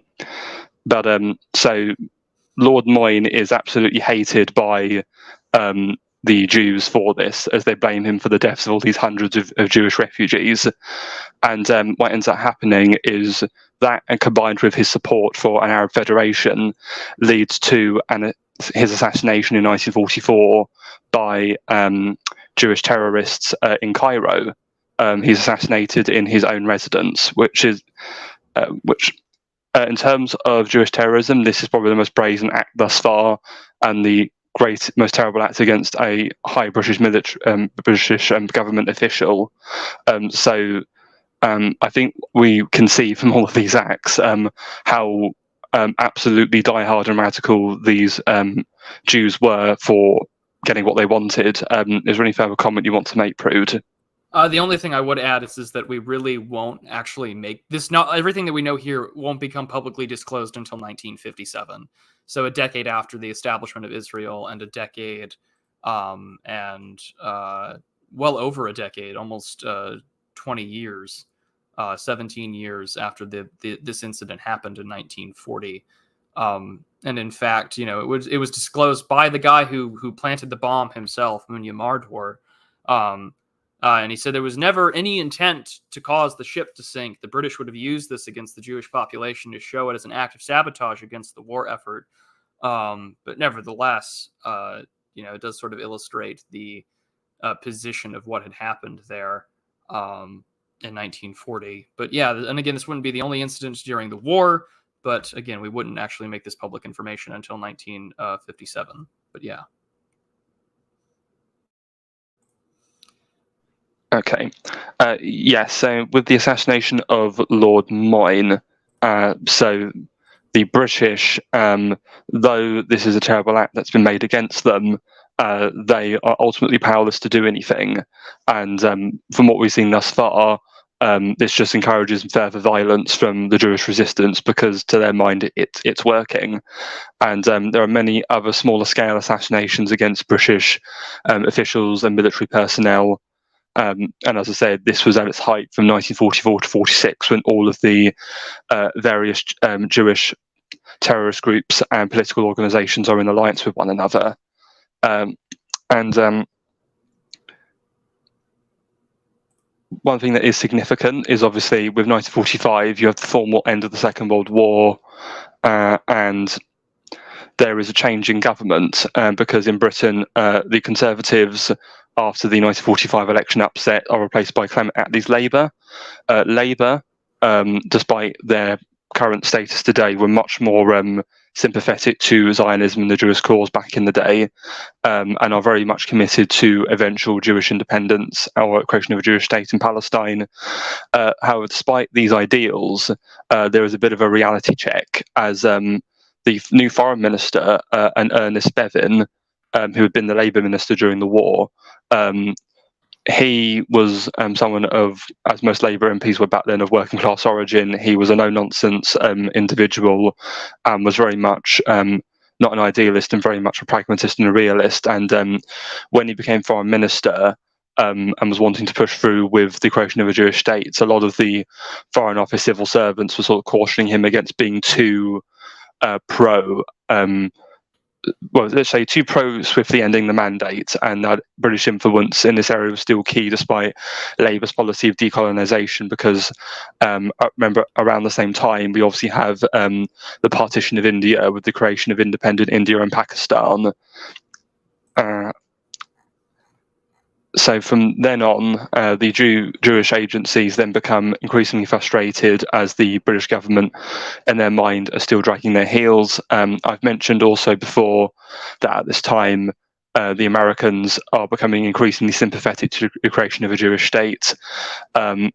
Speaker 2: Lord Moyne is absolutely hated by the Jews for this, as they blame him for the deaths of all these hundreds of Jewish refugees. And what ends up happening is that, and combined with his support for an Arab federation, leads to his assassination in 1944 by Jewish terrorists in Cairo. He's assassinated in his own residence, which in terms of Jewish terrorism, this is probably the most brazen act thus far, and the most terrible act against a high British government official. So I think we can see from all of these acts how absolutely diehard and radical these Jews were for getting what they wanted. Is there any further comment you want to make, Prude?
Speaker 1: The only thing I would add is that we really won't actually make this. Not everything that we know here won't become publicly disclosed until 1957. So a decade after the establishment of Israel, and a decade, well over a decade, almost 20 years, 17 years after this incident happened in 1940. And in fact, it was disclosed by the guy who planted the bomb himself, Munya Mardor. And he said there was never any intent to cause the ship to sink. The British would have used this against the Jewish population to show it as an act of sabotage against the war effort. But nevertheless, it does sort of illustrate the position of what had happened there in 1940. But yeah, and again, this wouldn't be the only incident during the war. But again, we wouldn't actually make this public information until 1957. But yeah.
Speaker 2: Okay. So with the assassination of Lord Moyne, so the British, though this is a terrible act that's been made against them, they are ultimately powerless to do anything. And from what we've seen thus far, this just encourages further violence from the Jewish resistance, because to their mind it's working. And there are many other smaller scale assassinations against British officials and military personnel. And as I said, this was at its height from 1944 to 46, when all of the various Jewish terrorist groups and political organizations are in alliance with one another. One thing that is significant is obviously with 1945, you have the formal end of the Second World War, and there is a change in government, because in Britain, the Conservatives, after the 1945 election upset, are replaced by Clement Attlee's Labour. Labour, despite their current status today, were much more sympathetic to Zionism and the Jewish cause back in the day, and are very much committed to eventual Jewish independence or creation of a Jewish state in Palestine. However, despite these ideals, there is a bit of a reality check, as the new foreign minister, Ernest Bevin, who had been the Labour minister during the war, he was someone of, as most Labour MPs were back then, of working class origin. He was a no-nonsense individual, and was very much not an idealist, and very much a pragmatist and a realist. And when he became foreign minister, and was wanting to push through with the creation of a Jewish state, a lot of the Foreign Office civil servants were sort of cautioning him against being too pro. Well, let's say too pro swiftly ending the mandate, and that British influence in this area was still key despite Labour's policy of decolonisation, because I remember around the same time we obviously have the partition of India with the creation of independent India and Pakistan. So from then on, the Jewish agencies then become increasingly frustrated as the British government, in their mind, are still dragging their heels. I've mentioned also before that at this time, the Americans are becoming increasingly sympathetic to the creation of a Jewish state. And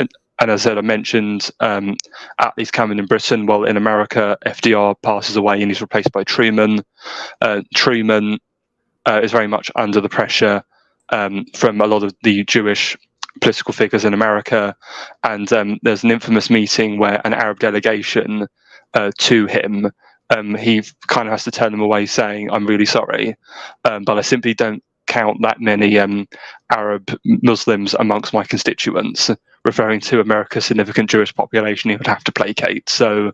Speaker 2: as I said, I mentioned Attlee's coming in Britain. Well, in America, FDR passes away and he's replaced by Truman. Truman is very much under the pressure from a lot of the Jewish political figures in America, and there's an infamous meeting where an Arab delegation to him, he kind of has to turn them away, saying, "I'm really sorry, but I simply don't count that many Arab Muslims amongst my constituents," referring to America's significant Jewish population he would have to placate. So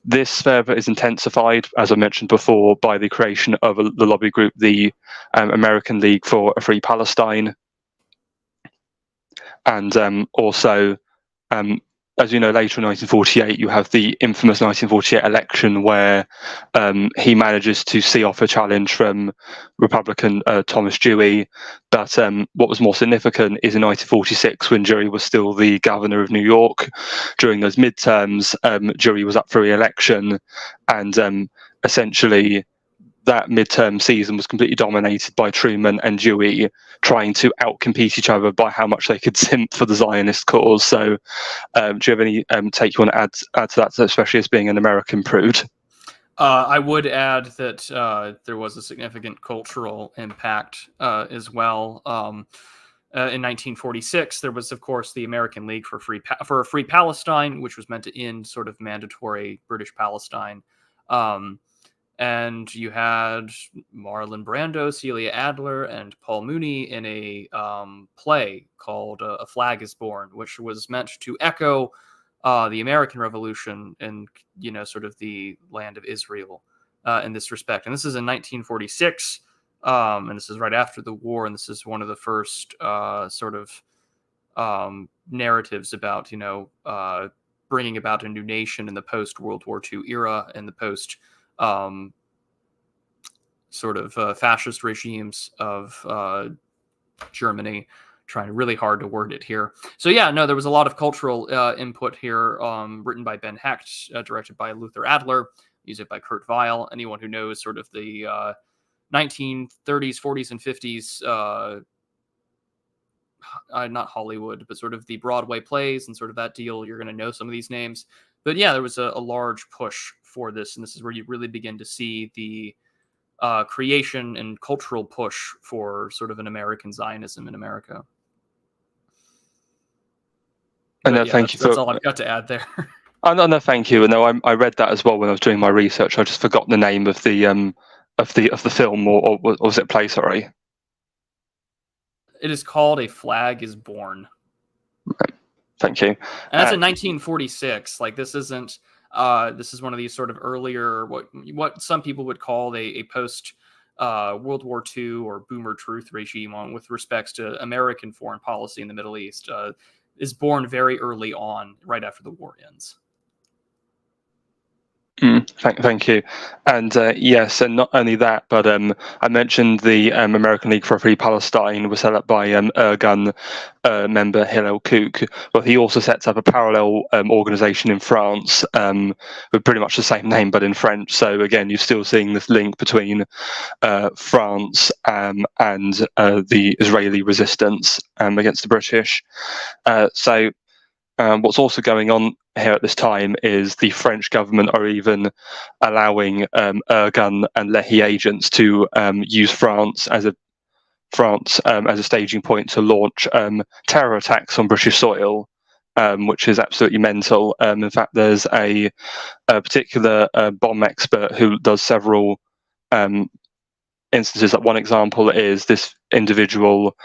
Speaker 2: this further is intensified, as I mentioned before, by the creation of the lobby group, the American League for a Free Palestine. And also, as you know, later in 1948, you have the infamous 1948 election where he manages to see off a challenge from Republican Thomas Dewey. But what was more significant is in 1946, when Dewey was still the governor of New York. During those midterms, Dewey was up for re-election, and essentially that midterm season was completely dominated by Truman and Dewey trying to outcompete each other by how much they could simp for the Zionist cause. So do you have any take you want to add to that, especially as being an American prude?
Speaker 1: I would add that there was a significant cultural impact as well. In 1946, there was, of course, the American League for a Free Palestine, which was meant to end sort of mandatory British Palestine. And you had Marlon Brando, Celia Adler, and Paul Mooney in a play called A Flag is Born, which was meant to echo the American Revolution and, sort of the land of Israel in this respect. And this is in 1946, and this is right after the war, and this is one of the first sort of narratives about, bringing about a new nation in the post-World War II era and the post- sort of fascist regimes of Germany, trying really hard to word it here. So yeah, no, there was a lot of cultural input here, written by Ben Hecht, directed by Luther Adler, music by Kurt Weill. Anyone who knows sort of the 1930s, 40s, and 50s, not Hollywood, but sort of the Broadway plays and sort of that deal, you're going to know some of these names. But yeah, there was a large push for this, and this is where you really begin to see the creation and cultural push for sort of an American Zionism in America.
Speaker 2: And yeah, thank you.
Speaker 1: That's all I've got to add there.
Speaker 2: Oh, no, thank you. No, I read that as well when I was doing my research. I just forgot the name of the film, or was it play? Sorry.
Speaker 1: It is called A Flag is Born.
Speaker 2: Okay. Thank you.
Speaker 1: And that's in 1946. Like, this isn't. This is one of these sort of earlier, what some people would call a post World War II or Boomer Truth regime on with respects to American foreign policy in the Middle East. Is born very early on, right after the war ends.
Speaker 2: Thank you. And yes, and not only that, but I mentioned the American League for a Free Palestine was set up by Ergun member Hillel Kook. Well, he also sets up a parallel organization in France with pretty much the same name, but in French. So again, you're still seeing this link between France and the Israeli resistance against the British. So what's also going on here at this time is the French government are even allowing Ergun and Lehi agents to use France as a France as a staging point to launch terror attacks on British soil, which is absolutely mental. In fact, there's a particular bomb expert who does several instances. Like one example is this individual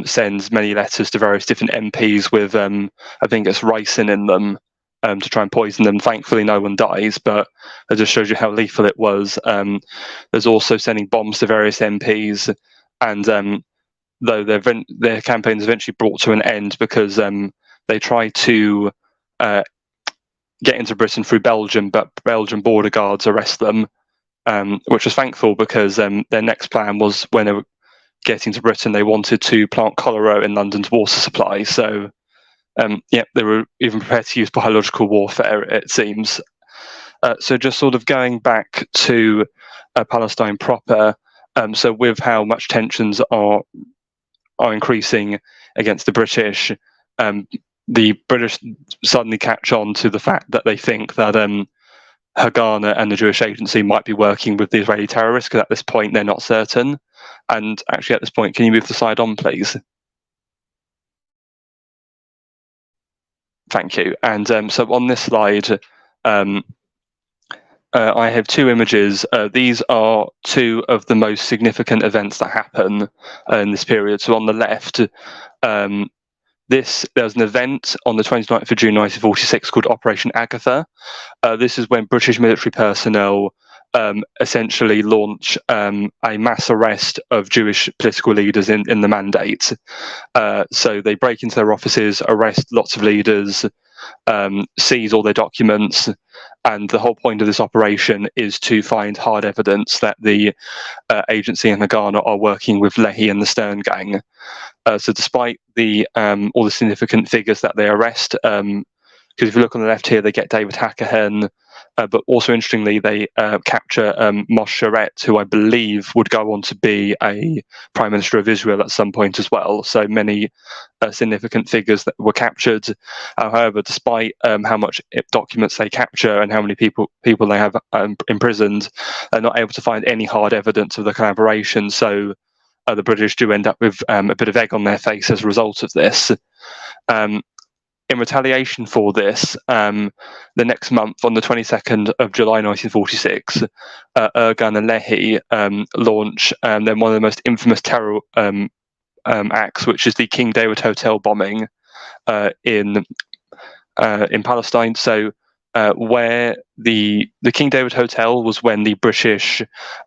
Speaker 2: sends many letters to various different MPs with, I think it's ricin in them, to try and poison them. Thankfully, no one dies, but it just shows you how lethal it was. There's also sending bombs to various MPs, and though their campaign is eventually brought to an end because they try to get into Britain through Belgium, but Belgian border guards arrest them, which was thankful because their next plan was when they were getting to Britain, they wanted to plant cholera in London's water supply. So, they were even prepared to use biological warfare, it seems. So just sort of going back to Palestine proper, so with how much tensions are increasing against the British, the British suddenly catch on to the fact that they think that Haganah and the Jewish Agency might be working with the Israeli terrorists, because at this point they're not certain. And actually, at this point, can you move the slide on, please? Thank you. And so on this slide, I have two images. These are two of the most significant events that happen in this period. So on the left, there's an event on the 29th of June 1946 called Operation Agatha. This is when British military personnel essentially launch a mass arrest of Jewish political leaders in the Mandate. So they break into their offices, arrest lots of leaders, seize all their documents, and the whole point of this operation is to find hard evidence that the agency and Haganah are working with Lehi and the Stern Gang. So despite all the significant figures that they arrest, because if you look on the left here, they get David Hackerhen, but also interestingly, they capture Moshe Sharet, who I believe would go on to be a Prime Minister of Israel at some point as well. So many significant figures that were captured. However, despite how much documents they capture and how many people they have imprisoned, they're not able to find any hard evidence of the collaboration. So the British do end up with a bit of egg on their face as a result of this. In retaliation for this, the next month, on the 22nd of July 1946, Ergan and Lehi launch then one of the most infamous terror acts, which is the King David Hotel bombing in Palestine. So where the King David Hotel was when the British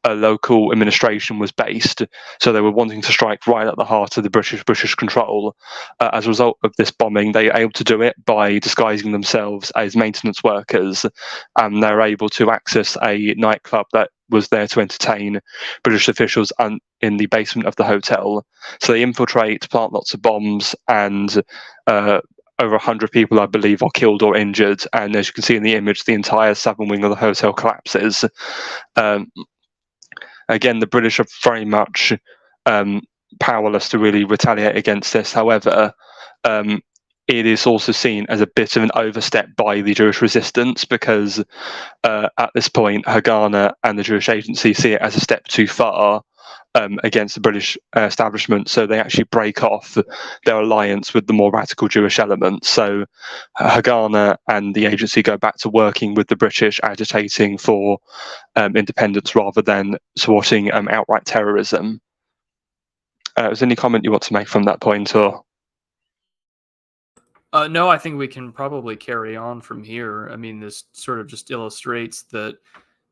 Speaker 2: local administration was based. So they were wanting to strike right at the heart of the British control. As a result of this bombing, they were able to do it by disguising themselves as maintenance workers, and they were able to access a nightclub that was there to entertain British officials in the basement of the hotel. So they infiltrate, plant lots of bombs, and over 100 people, I believe, are killed or injured. And as you can see in the image, the entire southern wing of the hotel collapses. Again, the British are very much powerless to really retaliate against this. However, it is also seen as a bit of an overstep by the Jewish resistance, because at this point, Haganah and the Jewish Agency see it as a step too far against the British establishment, so they actually break off their alliance with the more radical Jewish element. So Haganah and the agency go back to working with the British, agitating for independence rather than supporting outright terrorism. Is there any comment you want to make from that point, or?
Speaker 1: No, I think we can probably carry on from here. I mean, this sort of just illustrates that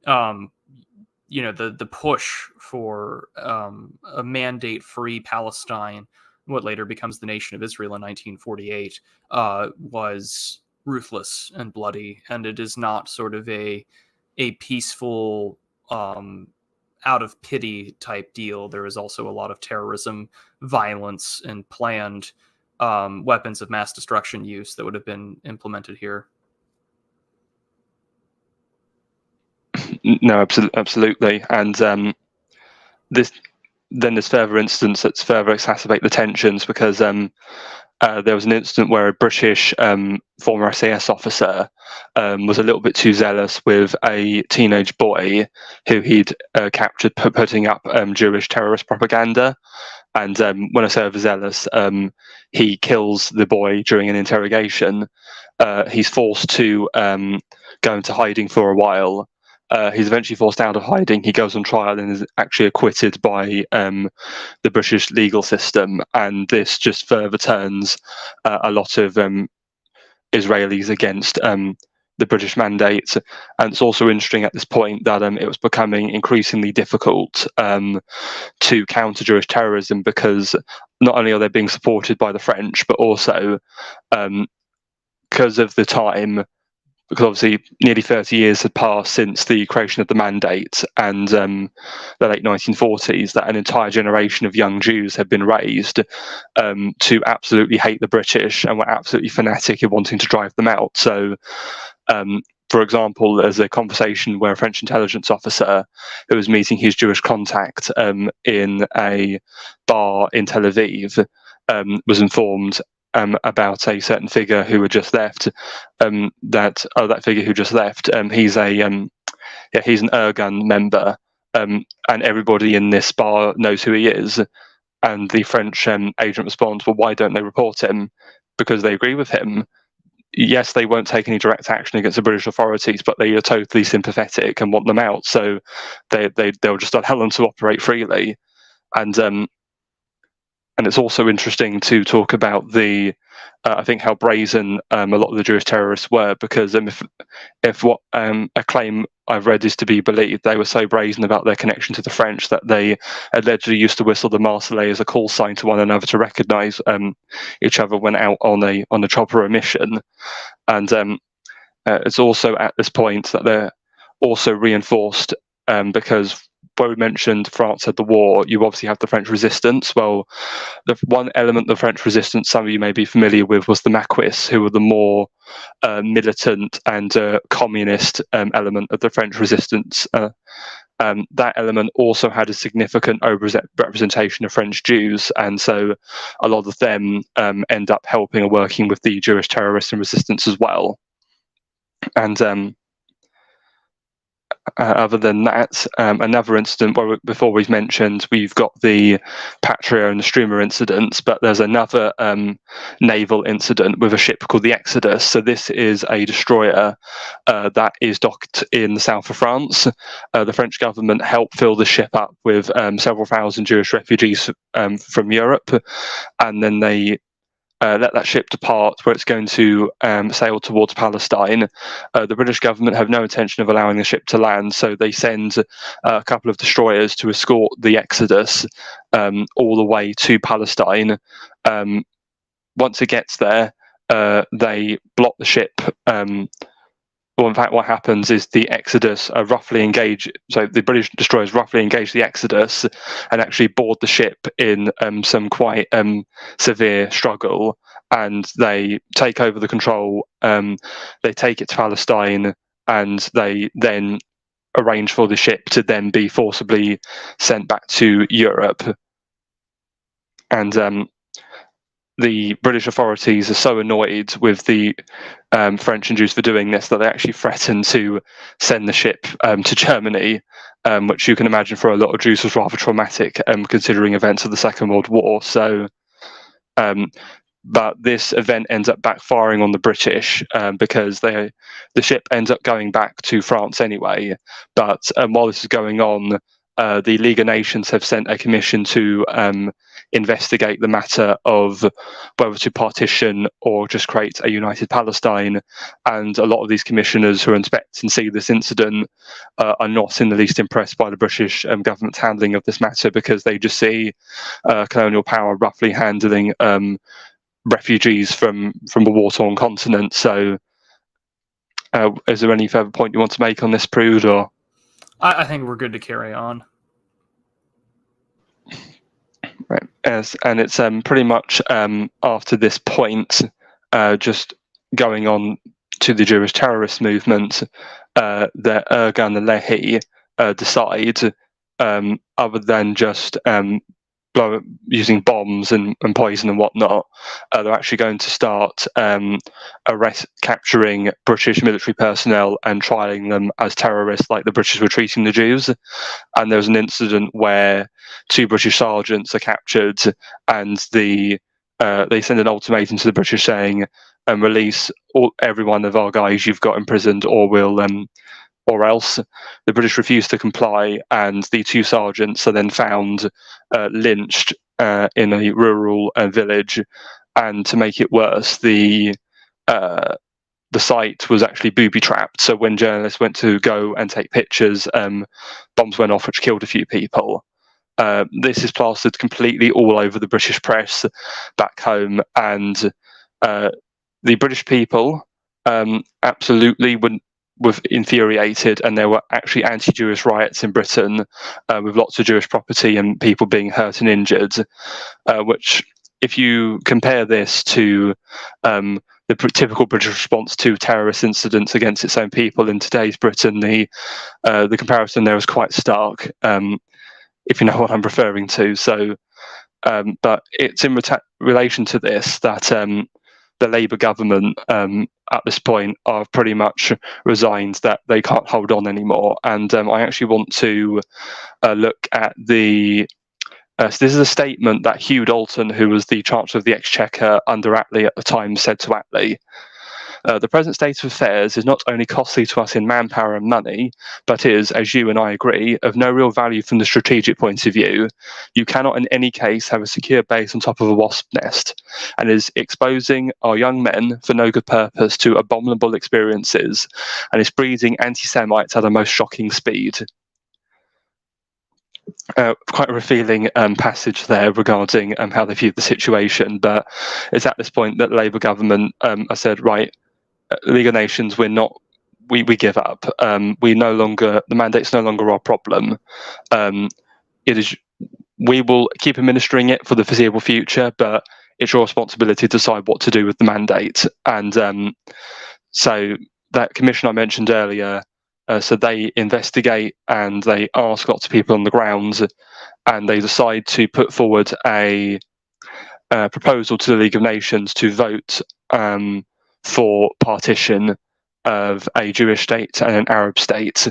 Speaker 1: the push for a mandate-free Palestine, what later becomes the nation of Israel in 1948, was ruthless and bloody, and it is not sort of a peaceful, out of pity type deal. There is also a lot of terrorism, violence, and planned weapons of mass destruction use that would have been implemented here.
Speaker 2: No, absolutely. And there's further incidents that further exacerbate the tensions, because there was an incident where a British former SAS officer was a little bit too zealous with a teenage boy who he'd captured putting up Jewish terrorist propaganda. And when I say overzealous, he kills the boy during an interrogation. He's forced to go into hiding for a while. He's eventually forced out of hiding. He goes on trial and is actually acquitted by the British legal system. And this just further turns a lot of Israelis against the British mandate. And it's also interesting at this point that it was becoming increasingly difficult to counter Jewish terrorism, because not only are they being supported by the French, but also because of the time, because obviously nearly 30 years had passed since the creation of the mandate and the late 1940s, that an entire generation of young Jews had been raised to absolutely hate the British and were absolutely fanatic in wanting to drive them out. So, for example, there's a conversation where a French intelligence officer who was meeting his Jewish contact in a bar in Tel Aviv was informed about a certain figure who had just left. That figure who just left, he's an Irgun member, and everybody in this bar knows who he is. And the French agent responds, "Well, why don't they report him? Because they agree with him. Yes, they won't take any direct action against the British authorities, but they are totally sympathetic and want them out. So they'll just allow them to operate freely." And it's also interesting to talk about I think how brazen a lot of the Jewish terrorists were, because if what a claim I've read is to be believed, they were so brazen about their connection to the French that they allegedly used to whistle the Marseillaise as a call sign to one another to recognise each other when out on a job or a mission. And it's also at this point that they're also reinforced, because where we mentioned France had the war, you obviously have the French resistance. Well, the one element of the French resistance some of you may be familiar with was the Maquis, who were the more militant and communist element of the French resistance. That element also had a significant representation of French Jews, and so a lot of them end up helping or working with the Jewish terrorists and resistance as well. And other than that, another incident where before we've mentioned, we've got the Patria and the Streamer incidents, but there's another naval incident with a ship called the Exodus. So this is a destroyer that is docked in the south of France. The French government helped fill the ship up with several thousand Jewish refugees from Europe, and then they let that ship depart, where it's going to sail towards Palestine. The British government have no intention of allowing the ship to land, so they send a couple of destroyers to escort the Exodus all the way to Palestine. Once it gets there, they block the ship. Well, in fact, what happens is the Exodus roughly engage. So the British destroyers roughly engage the Exodus and actually board the ship in some quite severe struggle, and they take over the control. They take it to Palestine, and they then arrange for the ship to then be forcibly sent back to Europe. And the British authorities are so annoyed with the French and Jews for doing this that they actually threaten to send the ship to Germany, which you can imagine for a lot of Jews was rather traumatic, considering events of the Second World War. So, but this event ends up backfiring on the British because the ship ends up going back to France anyway. But while this is going on, the League of Nations have sent a commission to investigate the matter of whether to partition or just create a united Palestine. And a lot of these commissioners who inspect and see this incident are not in the least impressed by the British government's handling of this matter, because they just see colonial power roughly handling refugees from a war-torn continent. So is there any further point you want to make on this, Prude, or?
Speaker 1: I think we're good to carry on.
Speaker 2: Right. Yes, and it's pretty much after this point, just going on to the Jewish terrorist movement, that Ergun and Lehi decide, other than just using bombs and poison and whatnot, they're actually going to start capturing British military personnel and trialing them as terrorists, like the British were treating the Jews. And there was an incident where 2 British sergeants are captured, and they send an ultimatum to the British saying, "Release every one of our guys you've got imprisoned, or else." The British refused to comply, and the 2 sergeants are then found lynched in a rural village. And to make it worse, the site was actually booby-trapped. So when journalists went to go and take pictures, bombs went off, which killed a few people. This is plastered completely all over the British press back home, and the British people absolutely were infuriated, and there were actually anti-Jewish riots in Britain with lots of Jewish property and people being hurt and injured, which, if you compare this to the typical British response to terrorist incidents against its own people in today's Britain, the comparison there is quite stark, if you know what I'm referring to. So, but it's in relation to this that the Labour government at this point are pretty much resigned that they can't hold on anymore. And I actually want to look at the... so this is a statement that Hugh Dalton, who was the Chancellor of the Exchequer under Attlee at the time, said to Attlee. "The present state of affairs is not only costly to us in manpower and money, but is, as you and I agree, of no real value from the strategic point of view. You cannot in any case have a secure base on top of a wasp nest, and is exposing our young men for no good purpose to abominable experiences, and is breeding anti-Semites at a most shocking speed." Quite a revealing passage there regarding how they viewed the situation, but it's at this point that the Labour government has said, right, League of Nations, we give up. The mandate's no longer our problem. We will keep administering it for the foreseeable future, but it's your responsibility to decide what to do with the mandate. And so that commission I mentioned earlier, so they investigate and they ask lots of people on the ground, and they decide to put forward a proposal to the League of Nations to vote for partition of a Jewish state and an Arab state.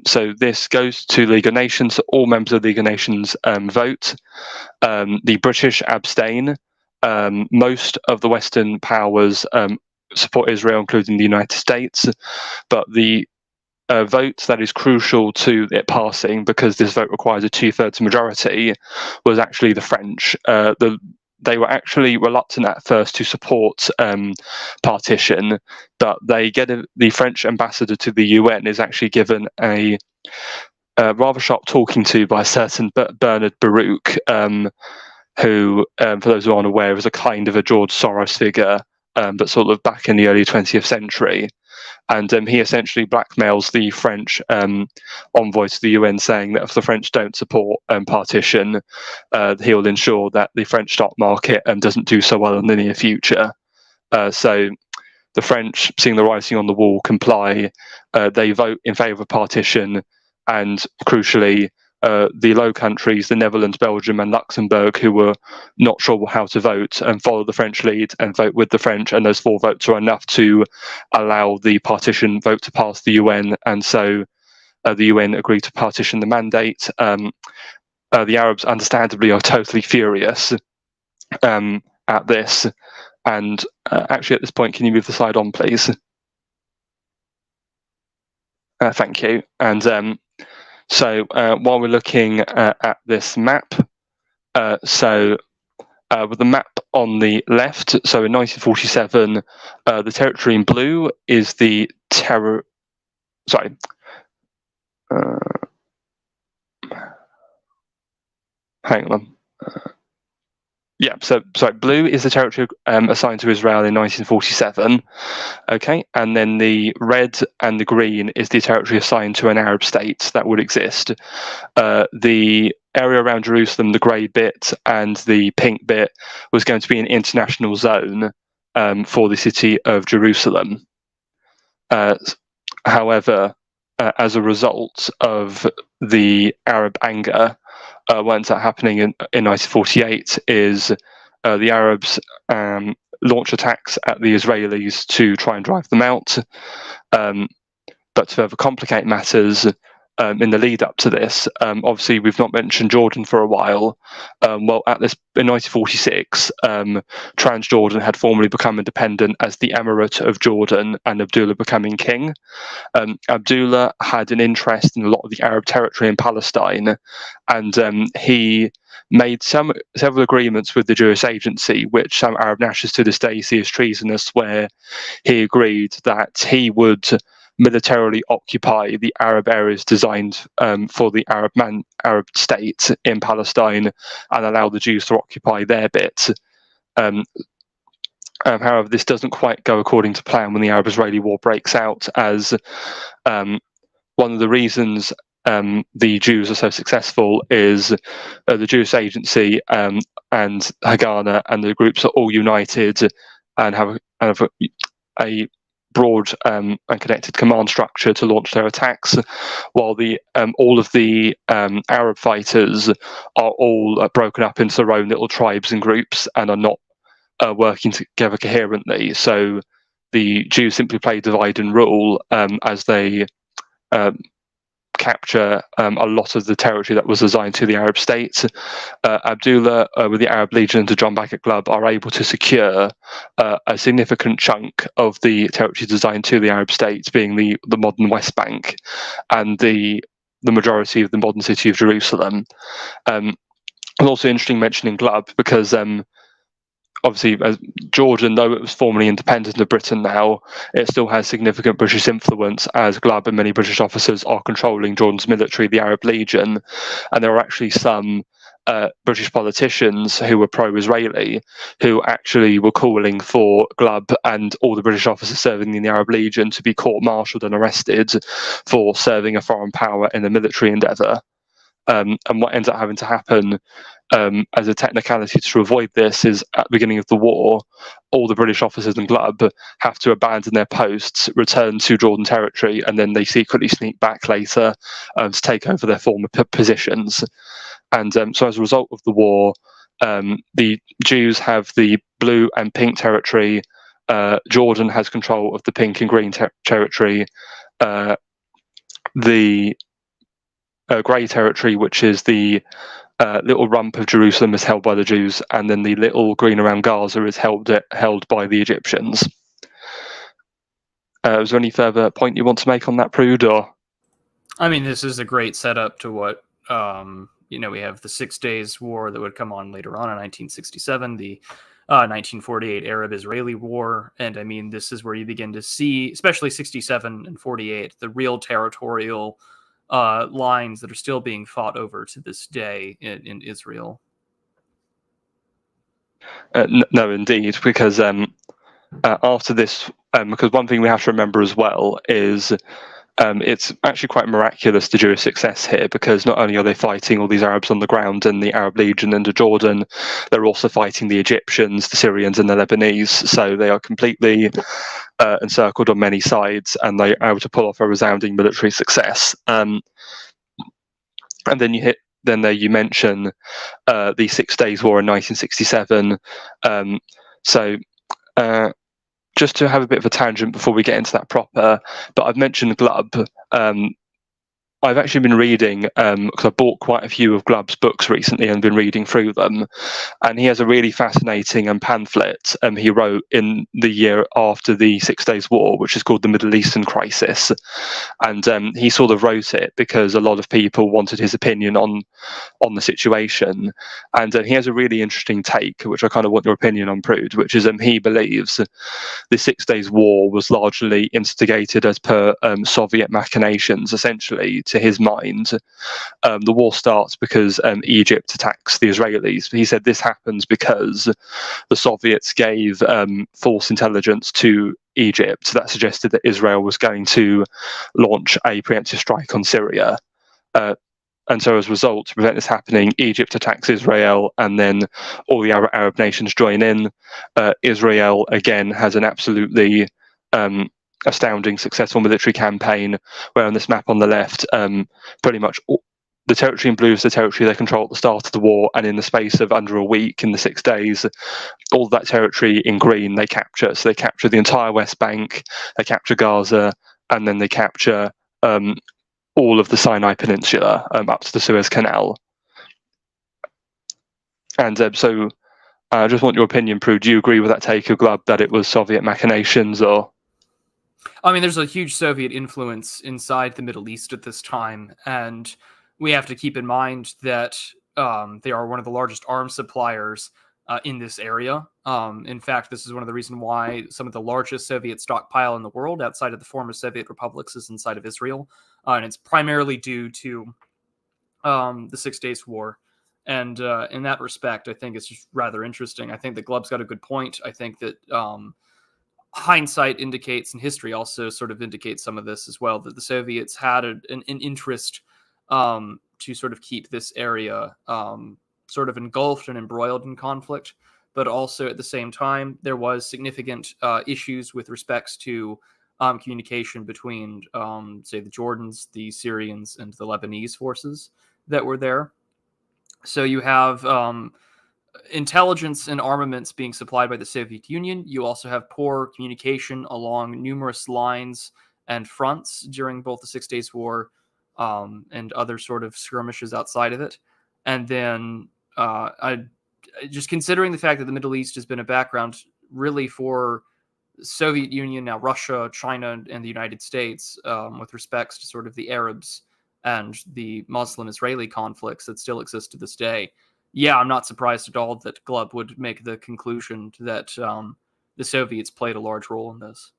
Speaker 2: So this goes to the League of Nations. All members of the League of Nations vote. The British abstain. Most of the Western powers support Israel, including the United States. But the vote that is crucial to it passing, because this vote requires a 2/3 majority, was actually the French. They were actually reluctant at first to support partition, but the French ambassador to the UN is actually given a rather sharp talking to by a certain Bernard Baruch, who, for those who aren't aware, was a kind of a George Soros figure, but sort of back in the early 20th century. And he essentially blackmails the French envoy to the UN, saying that if the French don't support partition, he'll ensure that the French stock market doesn't do so well in the near future. So the French, seeing the writing on the wall, comply. They vote in favour of partition, and crucially, the Low Countries, the Netherlands, Belgium and Luxembourg, who were not sure how to vote, and follow the French lead and vote with the French, and those 4 votes are enough to allow the partition vote to pass the UN, and so the UN agreed to partition the mandate. The Arabs understandably are totally furious at this, and actually at this point, can you move the slide on, please? Thank you. And so while we're looking at this map, with the map on the left, so in 1947, the territory in blue is the hang on. Blue is the territory assigned to Israel in 1947. Okay, and then the red and the green is the territory assigned to an Arab state that would exist. The area around Jerusalem, the grey bit and the pink bit, was going to be an international zone for the city of Jerusalem. However, as a result of the Arab anger, what ends up happening in 1948 is the Arabs launch attacks at the Israelis to try and drive them out. But to further complicate matters, in the lead up to this, obviously we've not mentioned Jordan for a while. Well, in 1946, Transjordan had formally become independent as the Emirate of Jordan, and Abdullah becoming king. Abdullah had an interest in a lot of the Arab territory in Palestine, and he made several agreements with the Jewish Agency, which some Arab nationalists to this day see as treasonous, where he agreed that he would militarily occupy the Arab areas designed for the Arab state in Palestine and allow the Jews to occupy their bit. However, this doesn't quite go according to plan when the Arab-Israeli war breaks out, as one of the reasons the Jews are so successful is the Jewish Agency and Haganah and the groups are all united and have a broad and connected command structure to launch their attacks, while all of the Arab fighters are all broken up into their own little tribes and groups and are not working together coherently. So the Jews simply play divide and rule as they capture a lot of the territory that was assigned to the Arab states. Abdullah, with the Arab Legion under John Bagot-Glubb, are able to secure a significant chunk of the territory designed to the Arab states, being the modern West Bank and the majority of the modern city of Jerusalem. And also interesting mentioning Glubb because obviously, as Jordan, though it was formerly independent of Britain now, it still has significant British influence, as Glubb and many British officers are controlling Jordan's military, the Arab Legion. And there are actually some British politicians who were pro-Israeli who actually were calling for Glubb and all the British officers serving in the Arab Legion to be court-martialed and arrested for serving a foreign power in a military endeavour. And what ends up having to happen as a technicality to avoid this is at the beginning of the war, all the British officers and Glubb have to abandon their posts, return to Jordan territory, and then they secretly sneak back later to take over their former positions. And so as a result of the war, the Jews have the blue and pink territory. Jordan has control of the pink and green territory. The grey territory, which is the little rump of Jerusalem, is held by the Jews, and then the little green around Gaza is held by the Egyptians. Is there any further point you want to make on that, Prude? Or
Speaker 1: I mean, this is a great setup to what we have the 6 Days War that would come on later on in 1967, the 1948 Arab-Israeli War, and I mean, this is where you begin to see, especially 67 and 48, the real territorial lines that are still being fought over to this day in Israel.
Speaker 2: No, indeed, because after this, because one thing we have to remember as well is it's actually quite miraculous, the Jewish success here, because not only are they fighting all these Arabs on the ground and the Arab Legion under Jordan, they're also fighting the Egyptians, the Syrians, and the Lebanese. So they are completely encircled on many sides, and they are able to pull off a resounding military success. And then you mention the 6 Days War in 1967. Just to have a bit of a tangent before we get into that proper, but I've mentioned Glubb. I've actually been reading, because I bought quite a few of Glubb's books recently and been reading through them, and he has a really fascinating pamphlet he wrote in the year after the 6 Days War, which is called The Middle Eastern Crisis. And he sort of wrote it because a lot of people wanted his opinion on the situation. And he has a really interesting take, which I kind of want your opinion on, Prude, which is he believes the 6 Days War was largely instigated as per Soviet machinations, essentially. To his mind, the war starts because Egypt attacks the Israelis. He said this happens because the Soviets gave false intelligence to Egypt that suggested that Israel was going to launch a preemptive strike on Syria. And so as a result, to prevent this happening, Egypt attacks Israel, and then all the Arab nations join in. Israel, again, has an absolutely astounding successful military campaign, where on this map on the left, pretty much the territory in blue is the territory they control at the start of the war, and in the space of under a week, in the 6 days, all that territory in green they capture. So they capture the entire West Bank, they capture Gaza, and then they capture all of the Sinai Peninsula up to the Suez Canal. And so I just want your opinion, Prue. Do you agree with that take of Glub that it was Soviet machinations, or?
Speaker 1: I mean, there's a huge Soviet influence inside the Middle East at this time, and we have to keep in mind that they are one of the largest arms suppliers in this area. In fact, this is one of the reasons why some of the largest Soviet stockpile in the world outside of the former Soviet republics is inside of Israel, and it's primarily due to the 6 Days War. And in that respect, I think it's just rather interesting. I think that Glub's got a good point. I think that hindsight indicates, and history also sort of indicates some of this as well, that the Soviets had an interest to sort of keep this area sort of engulfed and embroiled in conflict. But also at the same time, there was significant issues with respects to communication between, say, the Jordans, the Syrians, and the Lebanese forces that were there. So you have intelligence and armaments being supplied by the Soviet Union. You also have poor communication along numerous lines and fronts during both the 6 Days War and other sort of skirmishes outside of it. And then just considering the fact that the Middle East has been a background really for the Soviet Union, now Russia, China, and the United States with respects to sort of the Arabs and the Muslim-Israeli conflicts that still exist to this day. Yeah, I'm not surprised at all that Glub would make the conclusion that the Soviets played a large role in this.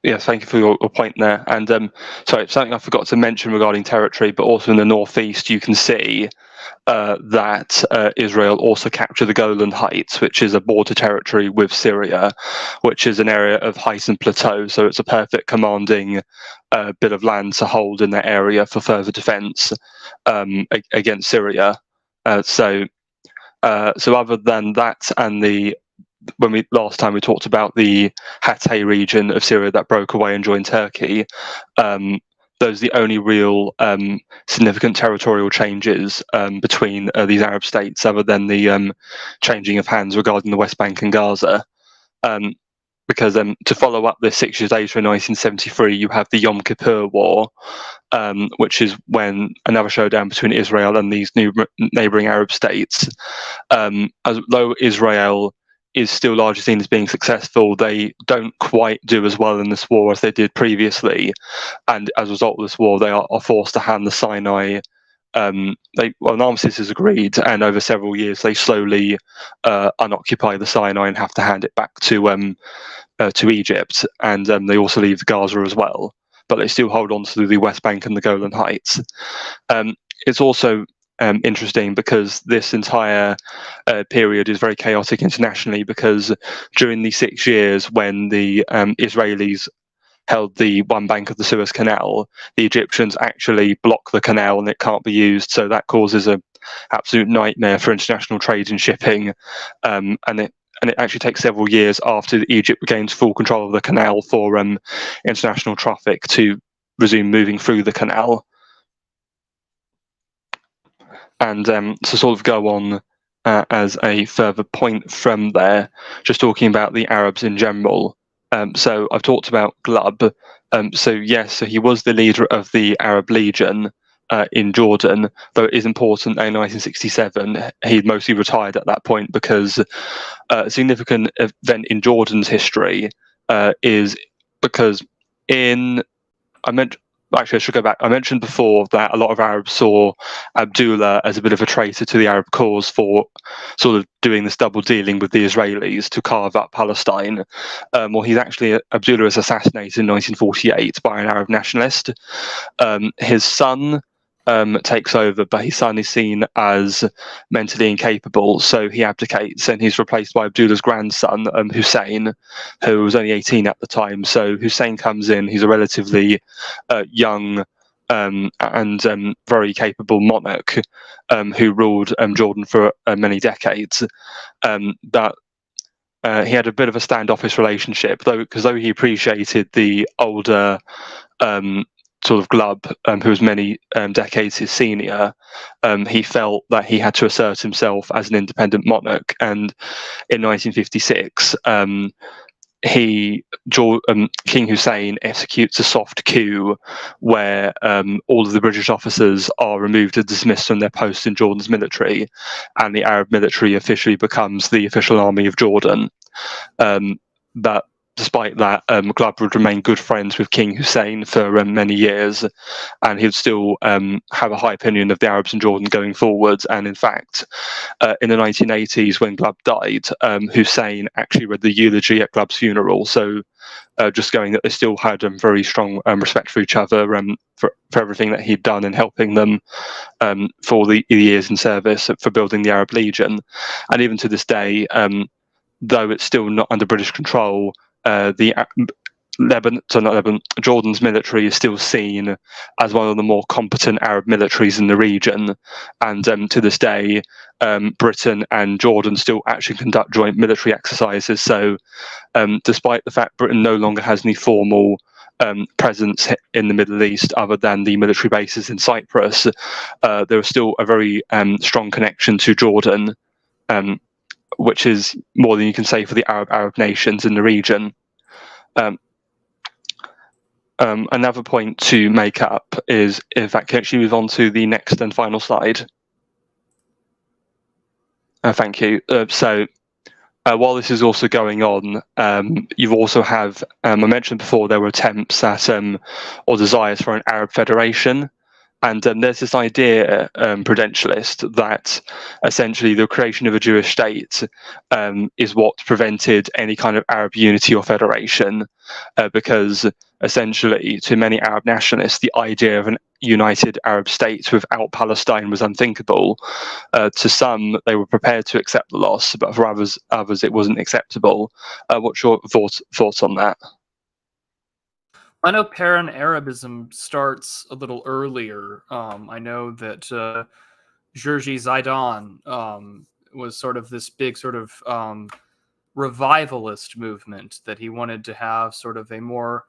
Speaker 2: Yeah, thank you for your point there. And sorry, something I forgot to mention regarding territory, but also in the northeast, you can see that Israel also captured the Golan Heights, which is a border territory with Syria, which is an area of height and plateau. So it's a perfect commanding bit of land to hold in that area for further defense against Syria. So other than that, and when last time we talked about the Hatay region of Syria that broke away and joined Turkey, those are the only real significant territorial changes between these Arab states, other than the changing of hands regarding the West Bank and Gaza. Because to follow up this 6 years later in 1973, you have the Yom Kippur War, which is when another showdown between Israel and these new neighboring Arab states. As though Israel is still largely seen as being successful, they don't quite do as well in this war as they did previously, and as a result of this war, they are forced to hand the Sinai. An armistice is agreed, and over several years, they slowly unoccupy the Sinai and have to hand it back to Egypt, and they also leave Gaza as well, but they still hold on to the West Bank and the Golan Heights. It's also interesting because this entire period is very chaotic internationally, because during the 6 years when the Israelis held the one bank of the Suez Canal, the Egyptians actually block the canal and it can't be used, so that causes an absolute nightmare for international trade and shipping, and it actually takes several years after Egypt regains full control of the canal for international traffic to resume moving through the canal. And to sort of go on as a further point from there, just talking about the Arabs in general. So I've talked about Glub. So he was the leader of the Arab Legion in Jordan, though it is important that in 1967 he'd mostly retired at that point, because a significant event in Jordan's history is because I should go back. I mentioned before that a lot of Arabs saw Abdullah as a bit of a traitor to the Arab cause for sort of doing this double dealing with the Israelis to carve up Palestine. Abdullah was assassinated in 1948 by an Arab nationalist. His son takes over, but his son is seen as mentally incapable, so he abdicates and he's replaced by Abdullah's grandson, Hussein, who was only 18 at the time. So Hussein comes in, he's a relatively young and very capable monarch who ruled Jordan for many decades, but he had a bit of a standoffish relationship, though he appreciated the older sort of Glubb, who was many decades his senior, he felt that he had to assert himself as an independent monarch. And in 1956, King Hussein executes a soft coup where all of the British officers are removed and dismissed from their posts in Jordan's military, and the Arab military officially becomes the official army of Jordan. But despite that, Glubb would remain good friends with King Hussein for many years, and he would still have a high opinion of the Arabs in Jordan going forward. And in fact, in the 1980s, when Glubb died, Hussein actually read the eulogy at Glubb's funeral. So just going that they still had very strong respect for each other, for everything that he'd done in helping them for the years in service for building the Arab Legion. And even to this day, though it's still not under British control, Jordan's military is still seen as one of the more competent Arab militaries in the region, and to this day, Britain and Jordan still actually conduct joint military exercises. So, despite the fact Britain no longer has any formal presence in the Middle East other than the military bases in Cyprus, there is still a very strong connection to Jordan, which is more than you can say for the Arab nations in the region. Another point to make up is, in fact, can actually move on to the next and final slide? Thank you. While this is also going on, you also have, I mentioned before, there were attempts at or desires for an Arab federation. And there's this idea, prudentialist, that essentially the creation of a Jewish state is what prevented any kind of Arab unity or federation, because essentially to many Arab nationalists, the idea of an united Arab state without Palestine was unthinkable. To some, they were prepared to accept the loss, but for others it wasn't acceptable. What's your thoughts on that?
Speaker 1: I know Pan-Arabism starts a little earlier. I know that Jerzy Zaidan was sort of this big sort of revivalist movement, that he wanted to have sort of a more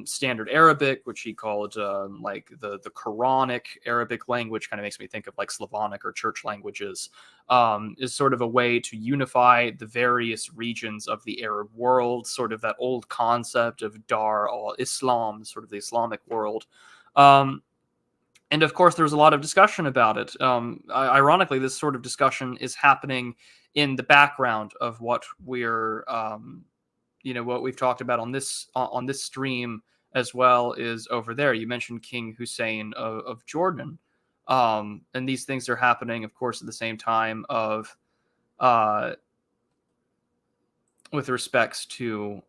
Speaker 1: standard Arabic, which he called like the Quranic Arabic language. Kind of makes me think of like Slavonic or church languages, is sort of a way to unify the various regions of the Arab world, sort of that old concept of Dar al-Islam, sort of the Islamic world. And of course, there was a lot of discussion about it. Ironically, this sort of discussion is happening in the background of what we're what we've talked about on this stream, as well is over there. You mentioned King Hussein of Jordan, and these things are happening, of course, at the same time of with respects to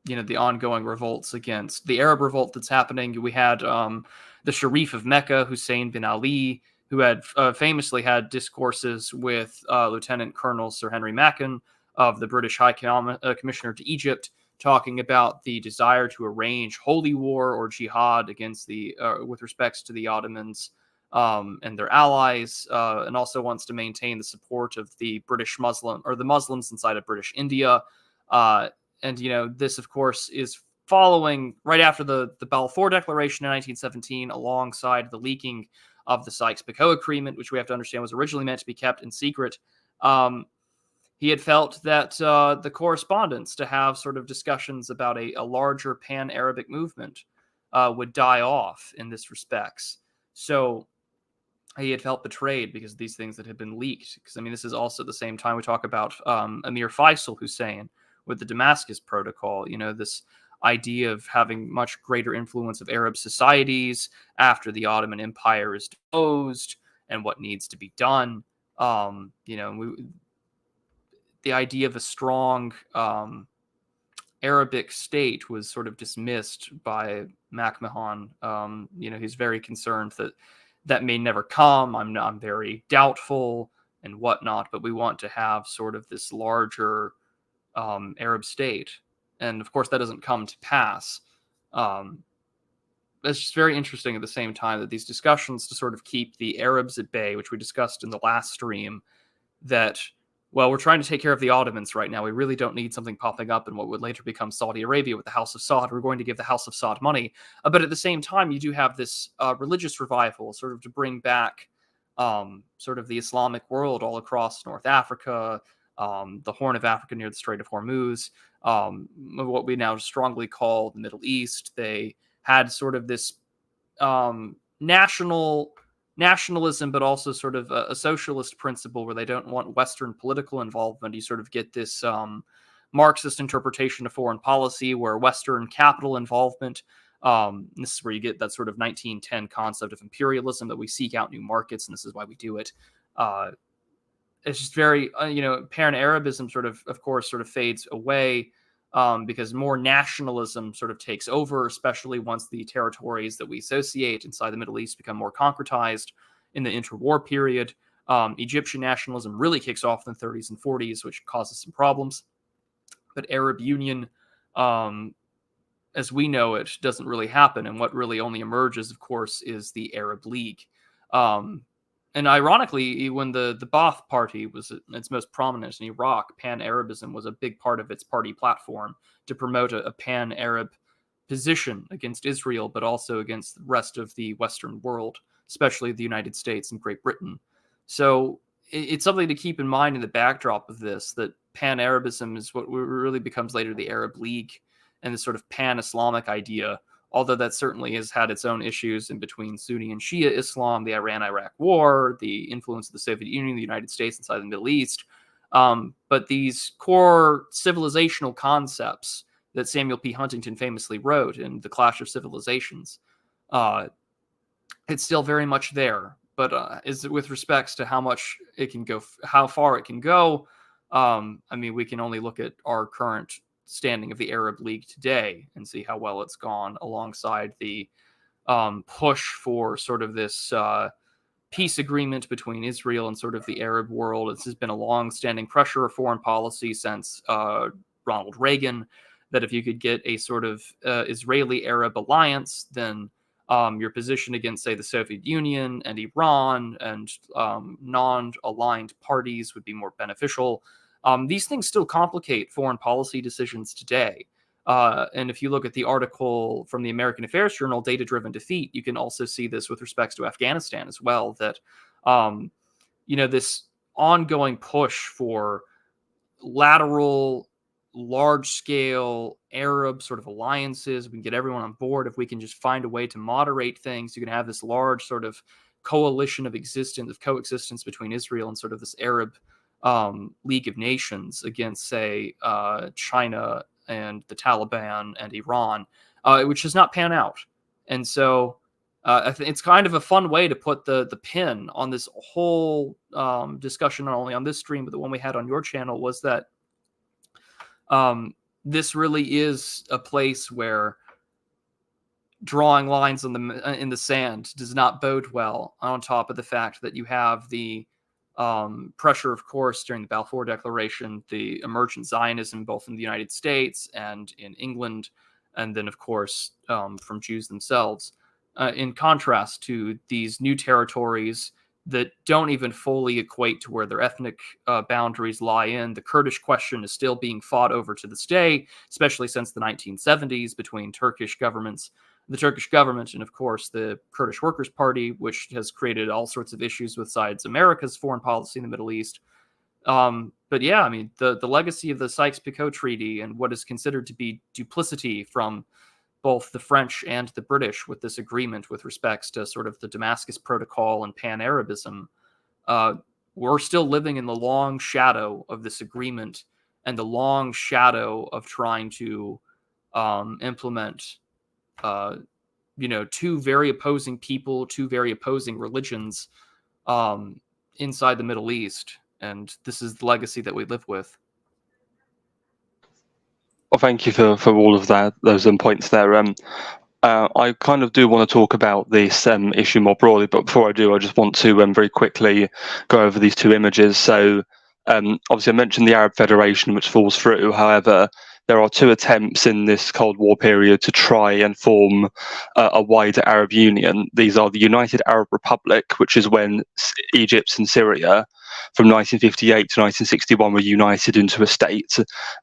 Speaker 1: the ongoing revolts against the Arab revolt that's happening. We had the Sharif of Mecca, Hussein bin Ali, who had famously had discourses with Lieutenant Colonel Sir Henry Mackin of the British High Commissioner to Egypt, talking about the desire to arrange holy war or jihad against with respects to the Ottomans and their allies, and also wants to maintain the support of the British the Muslims inside of British India. And this, of course, is following right after the Balfour Declaration in 1917, alongside the leaking of the Sykes-Picot Agreement, which we have to understand was originally meant to be kept in secret. He had felt that the correspondence to have sort of discussions about a larger pan-Arabic movement would die off in this respects. So he had felt betrayed because of these things that had been leaked. Because, I mean, this is also at the same time we talk about Emir Faisal Hussein with the Damascus Protocol, this idea of having much greater influence of Arab societies after the Ottoman Empire is deposed and what needs to be done. The idea of a strong Arabic state was sort of dismissed by MacMahon. He's very concerned that may never come. I'm very doubtful and whatnot, but we want to have sort of this larger Arab state. And of course, that doesn't come to pass. It's just very interesting at the same time that these discussions to sort of keep the Arabs at bay, which we discussed in the last stream, that well, we're trying to take care of the Ottomans right now. We really don't need something popping up in what would later become Saudi Arabia with the House of Saud. We're going to give the House of Saud money. But at the same time, you do have this religious revival sort of to bring back sort of the Islamic world all across North Africa, the Horn of Africa near the Strait of Hormuz, what we now strongly call the Middle East. They had sort of this nationalism, but also sort of a socialist principle where they don't want Western political involvement. You sort of get this Marxist interpretation of foreign policy where Western capital involvement. This is where you get that sort of 1910 concept of imperialism, that we seek out new markets, and this is why we do it. It's just very, pan-Arabism of course, fades away because more nationalism sort of takes over, especially once the territories that we associate inside the Middle East become more concretized in the interwar period. Egyptian nationalism really kicks off in the 30s and 40s, which causes some problems. But Arab Union, as we know it, doesn't really happen. And what really only emerges, of course, is the Arab League. And ironically, when the Ba'ath Party was at its most prominent in Iraq, pan-Arabism was a big part of its party platform to promote a pan-Arab position against Israel, but also against the rest of the Western world, especially the United States and Great Britain. So it's something to keep in mind in the backdrop of this, that pan-Arabism is what really becomes later the Arab League and the sort of pan-Islamic idea, although that certainly has had its own issues in between Sunni and Shia Islam, the Iran-Iraq War, the influence of the Soviet Union, the United States inside the Middle East. But these core civilizational concepts that Samuel P. Huntington famously wrote in The Clash of Civilizations, it's still very much there. But is it with respects to how much it can go, how far it can go? We can only look at our current standing of the Arab League today and see how well it's gone alongside the push for sort of this peace agreement between Israel and sort of the Arab world. This has been a long-standing pressure of foreign policy since Ronald Reagan, that if you could get a sort of Israeli-Arab alliance, then your position against, say, the Soviet Union and Iran and non-aligned parties would be more beneficial. These things still complicate foreign policy decisions today. And if you look at the article from the American Affairs Journal, Data-Driven Defeat, you can also see this with respects to Afghanistan as well, that, this ongoing push for lateral, large-scale Arab sort of alliances. We can get everyone on board. If we can just find a way to moderate things, you can have this large sort of coalition of coexistence between Israel and sort of this Arab League of Nations against, say, China and the Taliban and Iran, which does not pan out. And so I think it's kind of a fun way to put the pin on this whole discussion, not only on this stream, but the one we had on your channel, was that this really is a place where drawing lines in the sand does not bode well, on top of the fact that you have the pressure, of course, during the Balfour Declaration, the emergent Zionism, both in the United States and in England, and then, of course, from Jews themselves, in contrast to these new territories that don't even fully equate to where their ethnic boundaries lie in. The Kurdish question is still being fought over to this day, especially since the 1970s between the Turkish government and, of course, the Kurdish Workers' Party, which has created all sorts of issues with America's foreign policy in the Middle East. But yeah, the legacy of the Sykes-Picot Treaty and what is considered to be duplicity from both the French and the British with this agreement with respects to sort of the Damascus Protocol and pan-Arabism, we're still living in the long shadow of this agreement and the long shadow of trying to implement two very opposing people, two very opposing religions inside the Middle East. And this is the legacy that we live with.
Speaker 2: Well, thank you for all of those points there. I kind of do want to talk about this issue more broadly, but before I do, I just want to very quickly go over these two images. So obviously I mentioned the Arab Federation, which falls through. However, there are two attempts in this Cold War period to try and form a wider Arab Union. These are the United Arab Republic, which is when Egypt and Syria from 1958 to 1961 were united into a state,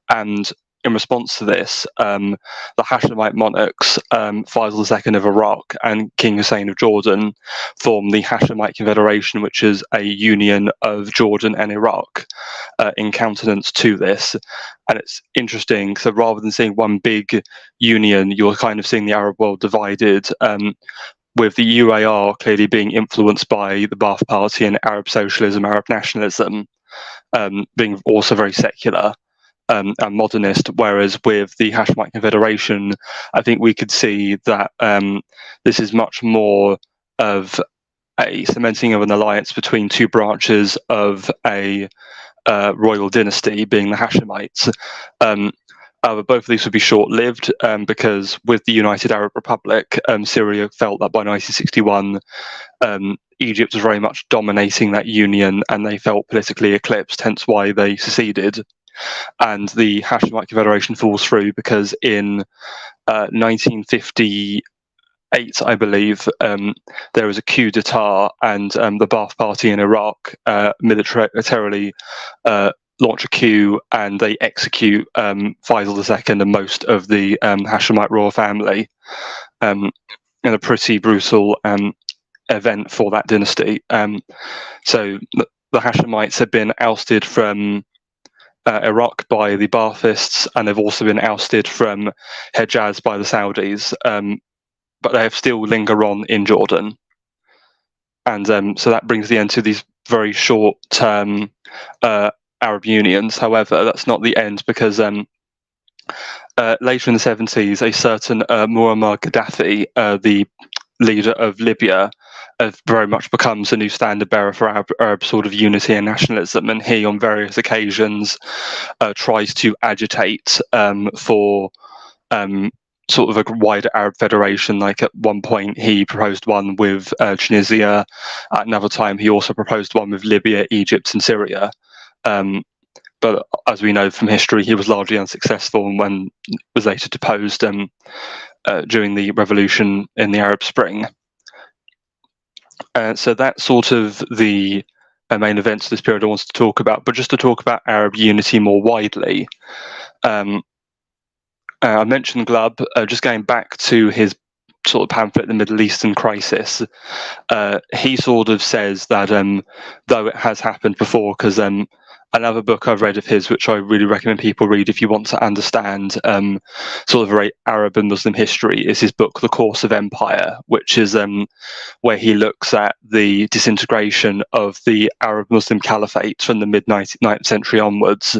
Speaker 2: and in response to this, the Hashemite monarchs, Faisal II of Iraq and King Hussein of Jordan, formed the Hashemite Confederation, which is a union of Jordan and Iraq in countenance to this. And it's interesting, so rather than seeing one big union, you're kind of seeing the Arab world divided, with the UAR clearly being influenced by the Ba'ath Party and Arab socialism, Arab nationalism, being also very secular. And modernist, whereas with the Hashemite Confederation, I think we could see that this is much more of a cementing of an alliance between two branches of a royal dynasty, being the Hashemites. Both of these would be short-lived because with the United Arab Republic, Syria felt that by 1961, Egypt was very much dominating that union and they felt politically eclipsed, hence why they seceded. And the Hashemite Confederation falls through because in 1958, I believe, there was a coup d'etat, and the Ba'ath Party in Iraq militarily launch a coup, and they execute Faisal II and most of the Hashemite royal family in a pretty brutal event for that dynasty. So the Hashemites have been ousted from Iraq by the Baathists, and they've also been ousted from Hejaz by the Saudis, but they have still linger on in Jordan. And so that brings the end to these very short-term Arab unions. However, that's not the end, because later in the 70s, a certain Muammar Gaddafi, the leader of Libya, very much becomes a new standard bearer for Arab sort of unity and nationalism, and he on various occasions tries to agitate for sort of a wider Arab federation. Like at one point he proposed one with Tunisia, at another time he also proposed one with Libya, Egypt and Syria. But as we know from history, he was largely unsuccessful and when was later deposed during the revolution in the Arab Spring. So that's sort of the main events of this period I wanted to talk about. But just to talk about Arab unity more widely, I mentioned Glubb, just going back to his sort of pamphlet, The Middle Eastern Crisis. He sort of says that though it has happened before, because another book I've read of his, which I really recommend people read if you want to understand sort of very Arab and Muslim history, is his book, The Course of Empire, which is where he looks at the disintegration of the Arab Muslim Caliphate from the mid-9th century onwards.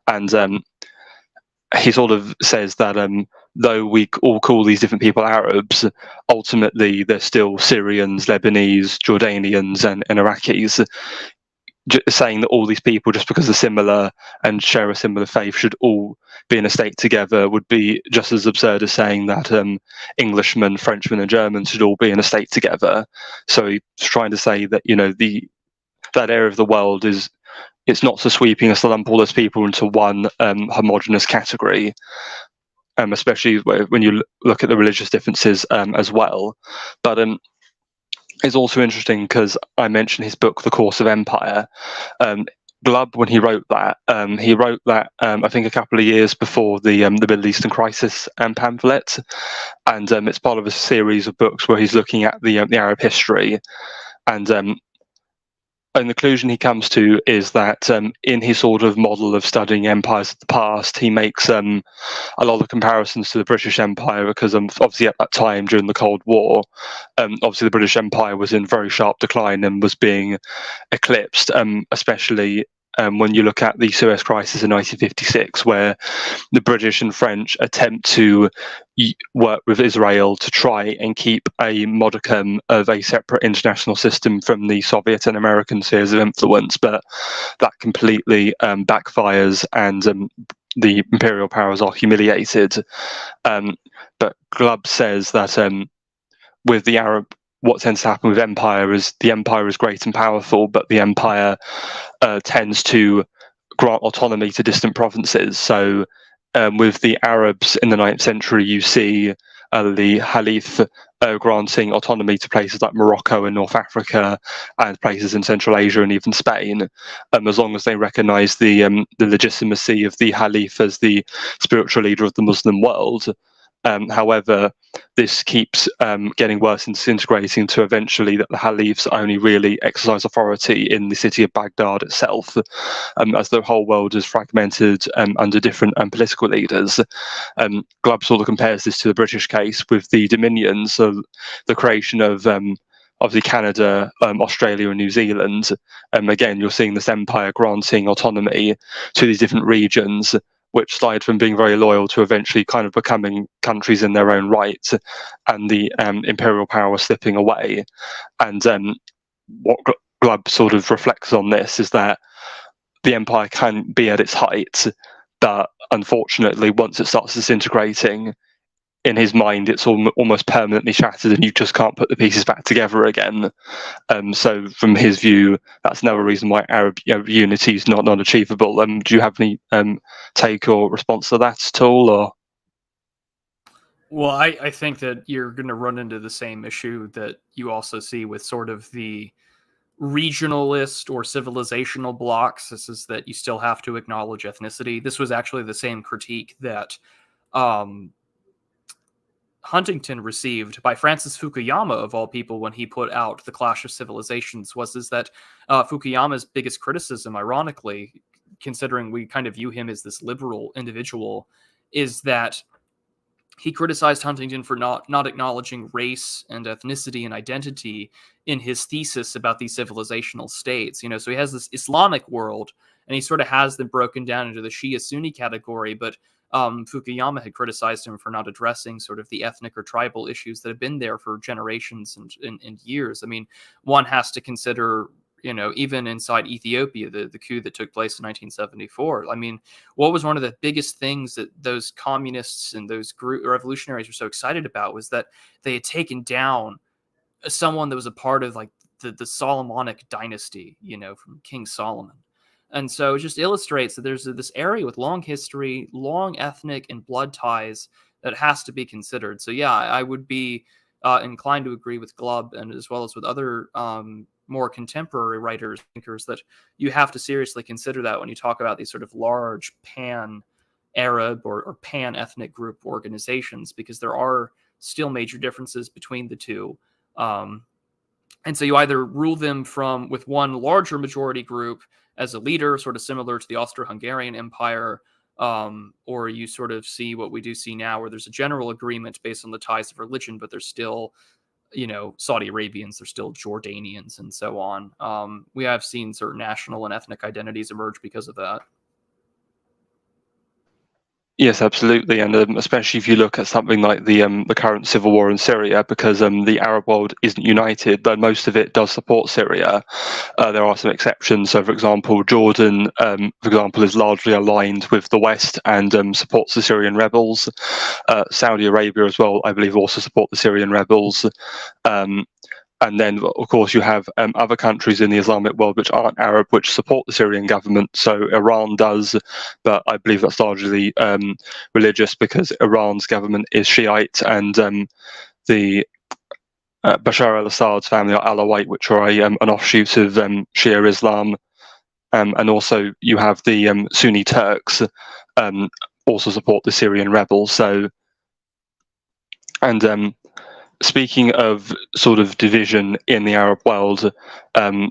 Speaker 2: And he sort of says that though we all call these different people Arabs, ultimately they're still Syrians, Lebanese, Jordanians and Iraqis. Saying that all these people, just because they're similar and share a similar faith, should all be in a state together would be just as absurd as saying that Englishmen, Frenchmen and Germans should all be in a state together. So he's trying to say that, you know, that area of the world it's not so sweeping as to lump all those people into one homogenous category, especially when you look at the religious differences as well. But it's also interesting because I mentioned his book, The Course of Empire. Glubb, when he wrote that I think a couple of years before the Middle Eastern Crisis pamphlet, and it's part of a series of books where he's looking at the Arab history, and the conclusion he comes to is that in his sort of model of studying empires of the past, he makes a lot of comparisons to the British Empire, because obviously at that time during the Cold War, obviously the British Empire was in very sharp decline and was being eclipsed, especially when you look at the Suez Crisis in 1956, where the British and French attempt to work with Israel to try and keep a modicum of a separate international system from the Soviet and American spheres of influence, but that completely backfires and the imperial powers are humiliated. But Glubb says that with the Arab, what tends to happen with empire is the empire is great and powerful, but the empire tends to grant autonomy to distant provinces. So with the Arabs in the 9th century, you see the Caliph granting autonomy to places like Morocco and North Africa and places in Central Asia and even Spain, as long as they recognise the legitimacy of the Caliph as the spiritual leader of the Muslim world. However, this keeps getting worse and disintegrating to eventually that the Caliphs only really exercise authority in the city of Baghdad itself, as the whole world is fragmented under different political leaders. Glubb sort of compares this to the British case with the Dominions, so the creation of obviously Canada, Australia and New Zealand. Again, you're seeing this empire granting autonomy to these different regions, which slide from being very loyal to eventually kind of becoming countries in their own right, and the imperial power slipping away. And what Glubb sort of reflects on this is that the empire can be at its height, but unfortunately, once it starts disintegrating, in his mind, it's almost permanently shattered, and you just can't put the pieces back together again. So, from his view, that's another reason why Arab unity is not achievable. Do you have any take or response to that at all? Or?
Speaker 1: Well, I think that you're going to run into the same issue that you also see with sort of the regionalist or civilizational blocks. This is that you still have to acknowledge ethnicity. This was actually the same critique that Huntington received by Francis Fukuyama, of all people, when he put out The Clash of Civilizations, is that Fukuyama's biggest criticism, ironically, considering we kind of view him as this liberal individual, is that he criticized Huntington for not acknowledging race and ethnicity and identity in his thesis about these civilizational states. So he has this Islamic world, and he sort of has them broken down into the Shia-Sunni category, but Fukuyama had criticized him for not addressing sort of the ethnic or tribal issues that have been there for generations and years. I mean, one has to consider, even inside Ethiopia, the coup that took place in 1974. I mean, what was one of the biggest things that those communists and those revolutionaries were so excited about was that they had taken down someone that was a part of like the Solomonic dynasty, from King Solomon. And so it just illustrates that there's this area with long history, long ethnic and blood ties that has to be considered. So yeah, I would be inclined to agree with Glubb, and as well as with other more contemporary writers, thinkers, that you have to seriously consider that when you talk about these sort of large pan-Arab or pan-ethnic group organizations, because there are still major differences between the two. And so you either rule them with one larger majority group as a leader, sort of similar to the Austro-Hungarian Empire, or you sort of see what we do see now, where there's a general agreement based on the ties of religion, but there's still, Saudi Arabians, there's still Jordanians, and so on. We have seen certain national and ethnic identities emerge because of that.
Speaker 2: Yes, absolutely, and especially if you look at something like the current civil war in Syria, because the Arab world isn't united, but most of it does support Syria. There are some exceptions. So, for example, Jordan, is largely aligned with the West and supports the Syrian rebels. Saudi Arabia, as well, I believe, also support the Syrian rebels. And then, of course, you have other countries in the Islamic world which aren't Arab, which support the Syrian government. So Iran does, but I believe that's largely religious, because Iran's government is Shiite, and the Bashar al-Assad's family are Alawite, which are an offshoot of Shia Islam. And also you have the Sunni Turks also support the Syrian rebels. So, and speaking of sort of division in the Arab world,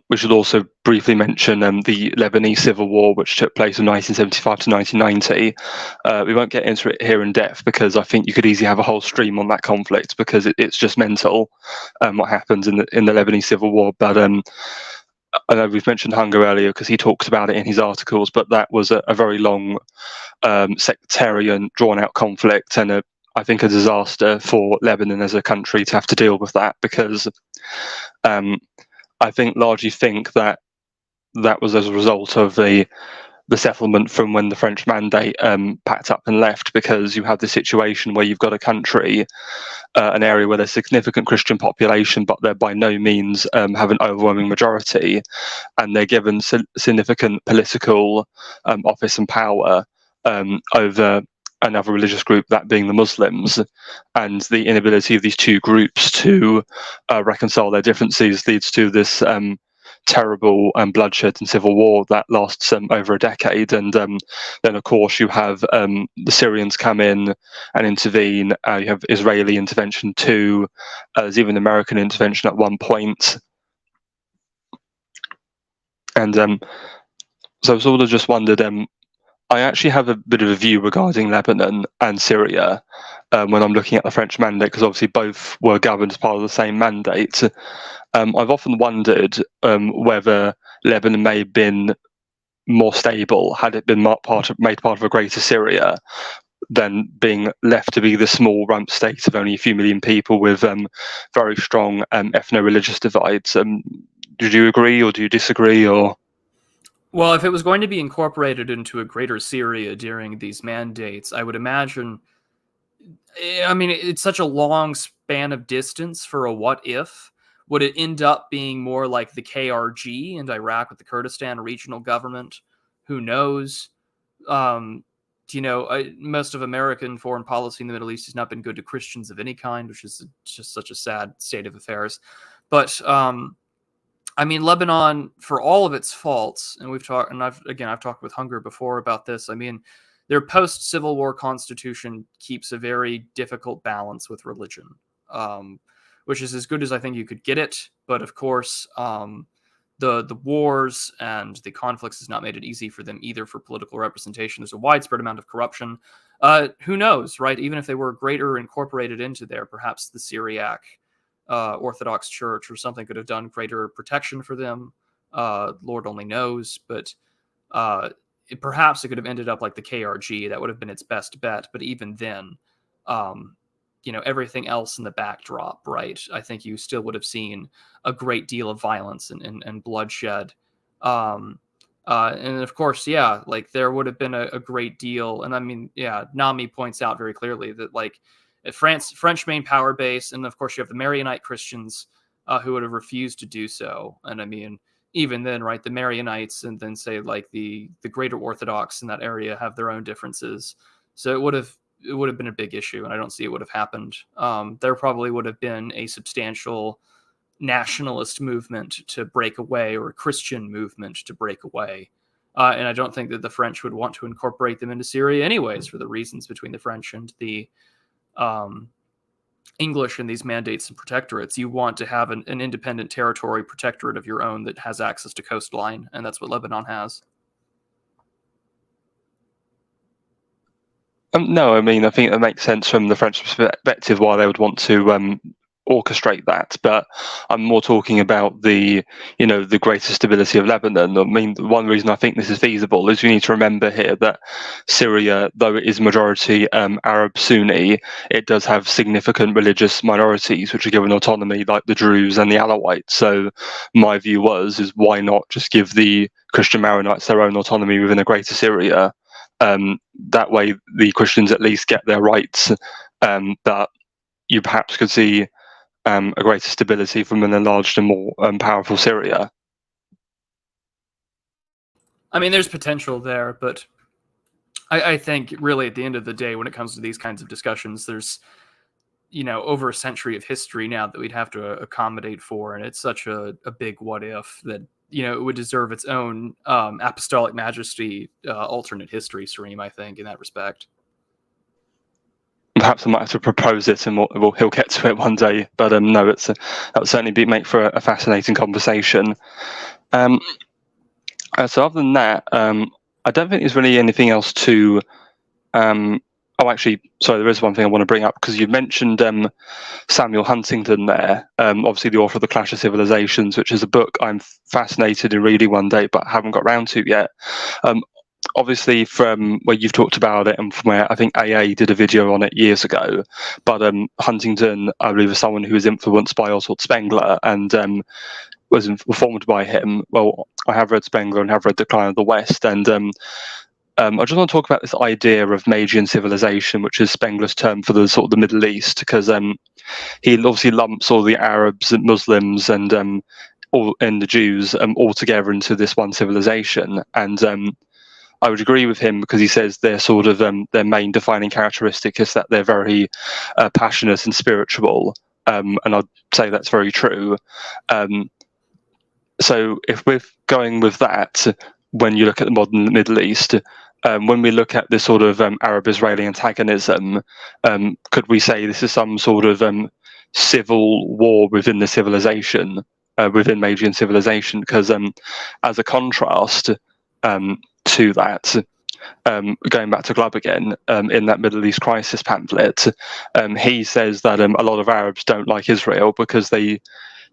Speaker 2: we should also briefly mention the Lebanese civil war, which took place from 1975 to 1990. We won't get into it here in depth, because I think you could easily have a whole stream on that conflict, because it's just mental what happens in the Lebanese civil war. But I know we've mentioned Hunger earlier because he talks about it in his articles, but that was a very long sectarian, drawn-out conflict, and I think a disaster for Lebanon as a country to have to deal with that, because I largely think that was as a result of the settlement from when the French mandate packed up and left, because you have the situation where you've got a country, an area where there's significant Christian population, but they're by no means have an overwhelming majority, and they're given significant political office and power over another religious group, that being the Muslims, and the inability of these two groups to reconcile their differences leads to this terrible bloodshed and civil war that lasts over a decade. And then, of course, you have the Syrians come in and intervene. You have Israeli intervention too. There's even American intervention at one point. And so I sort of just wondered, I actually have a bit of a view regarding Lebanon and Syria when I'm looking at the French mandate, because obviously both were governed as part of the same mandate. I've often wondered whether Lebanon may have been more stable had it been made part of a greater Syria than being left to be the small rump state of only a few million people with very strong ethno-religious divides. Do you agree or do you disagree? Or
Speaker 1: well, if it was going to be incorporated into a greater Syria during these mandates, I would imagine. I mean, it's such a long span of distance for a what if. Would it end up being more like the KRG in Iraq with the Kurdistan regional government? Who knows? Most of American foreign policy in the Middle East has not been good to Christians of any kind, which is just such a sad state of affairs. But I mean, Lebanon, for all of its faults, and I've talked with Hunger before about this. I mean, their post-Civil War constitution keeps a very difficult balance with religion, which is as good as I think you could get it. But of course, the wars and the conflicts has not made it easy for them either for political representation. There's a widespread amount of corruption. Who knows, right? Even if they were greater incorporated into there, perhaps the Syriac Orthodox Church or something could have done greater protection for them. Lord only knows, but perhaps it could have ended up like the KRG. That would have been its best bet. But even then, everything else in the backdrop, right? I think you still would have seen a great deal of violence and bloodshed. And of course, there would have been a great deal. And I mean, Nami points out very clearly that French main power base, and of course you have the Marionite Christians who would have refused to do so. And I mean, even then, right, the Marionites and then say like the greater Orthodox in that area have their own differences. So it would have been a big issue, and I don't see it would have happened. There probably would have been a substantial nationalist movement to break away, or a Christian movement to break away. And I don't think that the French would want to incorporate them into Syria anyways, for the reasons between the French and the English in these mandates and protectorates. You want to have an independent territory protectorate of your own that has access to coastline, and that's what Lebanon has.
Speaker 2: No, I mean, I think it makes sense from the French perspective why they would want to orchestrate that, but I'm more talking about the greater stability of Lebanon. I mean, one reason I think this is feasible is you need to remember here that Syria, though it is majority Arab Sunni, it does have significant religious minorities which are given autonomy, like the Druze and the Alawites. So my view is why not just give the Christian Maronites their own autonomy within a greater Syria? That way the Christians at least get their rights, but you perhaps could see a greater stability from an enlarged and more powerful Syria.
Speaker 1: I mean, there's potential there, but I think really at the end of the day, when it comes to these kinds of discussions, there's over a century of history now that we'd have to accommodate for, and it's such a big what if that it would deserve its own apostolic majesty alternate history stream, I think, in that respect.
Speaker 2: Perhaps I might have to propose it, and he'll get to it one day. But no, that would certainly make for a fascinating conversation. So other than that, I don't think there's really anything else to. Actually, sorry, there is one thing I want to bring up, because you mentioned Samuel Huntington there, obviously the author of The Clash of Civilizations, which is a book I'm fascinated in reading one day, but haven't got around to yet. Obviously, from where you've talked about it, and from where I think AA did a video on it years ago, but Huntington, I believe, is someone who was influenced by Oswald Spengler and was informed by him. Well, I have read Spengler and have read Decline of the West, and I just want to talk about this idea of Magian civilization, which is Spengler's term for the sort of the Middle East, because he obviously lumps all the Arabs and Muslims and the Jews all together into this one civilization, and I would agree with him, because he says their sort of their main defining characteristic is that they're very passionate and spiritual, and I'd say that's very true. So if we're going with that, when you look at the modern Middle East, when we look at this sort of Arab-Israeli antagonism, could we say this is some sort of civil war within the civilization, within Magian civilization? Because as a contrast to that, going back to Glubb again, in that Middle East crisis pamphlet, he says that a lot of Arabs don't like Israel because they,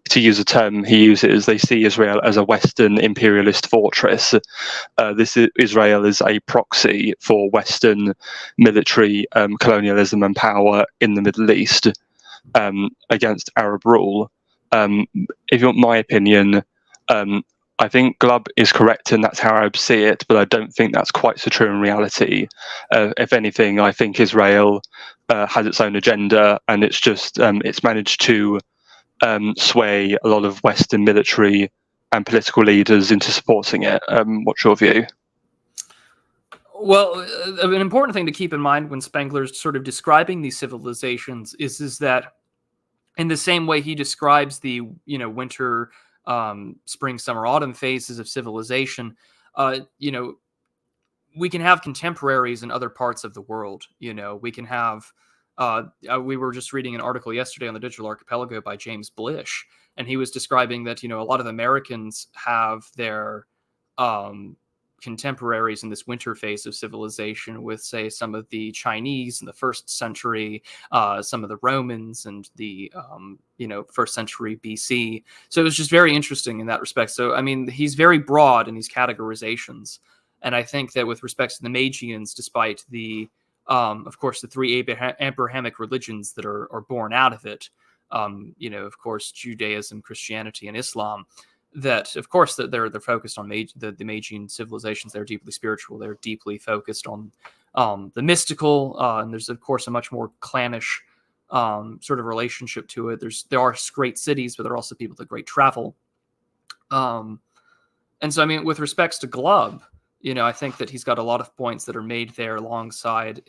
Speaker 2: to use a term he uses, they see Israel as a Western imperialist fortress. Israel is a proxy for Western military colonialism and power in the Middle East against Arab rule. If you want my opinion, I think Glubb is correct and that's how Arabs see it, but I don't think that's quite so true in reality. If anything, I think Israel has its own agenda, and it's just it's managed to sway a lot of Western military and political leaders into supporting it. What's your view?
Speaker 1: Well, an important thing to keep in mind when Spengler's sort of describing these civilizations is that in the same way he describes the winter, spring, summer, autumn phases of civilization, we can have contemporaries in other parts of the world. We can have. We were just reading an article yesterday on the Digital Archipelago by James Blish, and he was describing that a lot of Americans have their contemporaries in this winter phase of civilization with, say, some of the Chinese in the 1st century, some of the Romans and the 1st century BC. So it was just very interesting in that respect. So I mean, he's very broad in these categorizations, and I think that with respect to the Magians, despite the of course, the 3 Abrahamic religions that are born out of it, of course, Judaism, Christianity, and Islam, that, of course, that they're focused on the Magian civilizations. They're deeply spiritual. They're deeply focused on the mystical, and there's, of course, a much more clannish sort of relationship to it. There are great cities, but there are also people that great travel. And so, I mean, with respects to Glubb, I think that he's got a lot of points that are made there alongside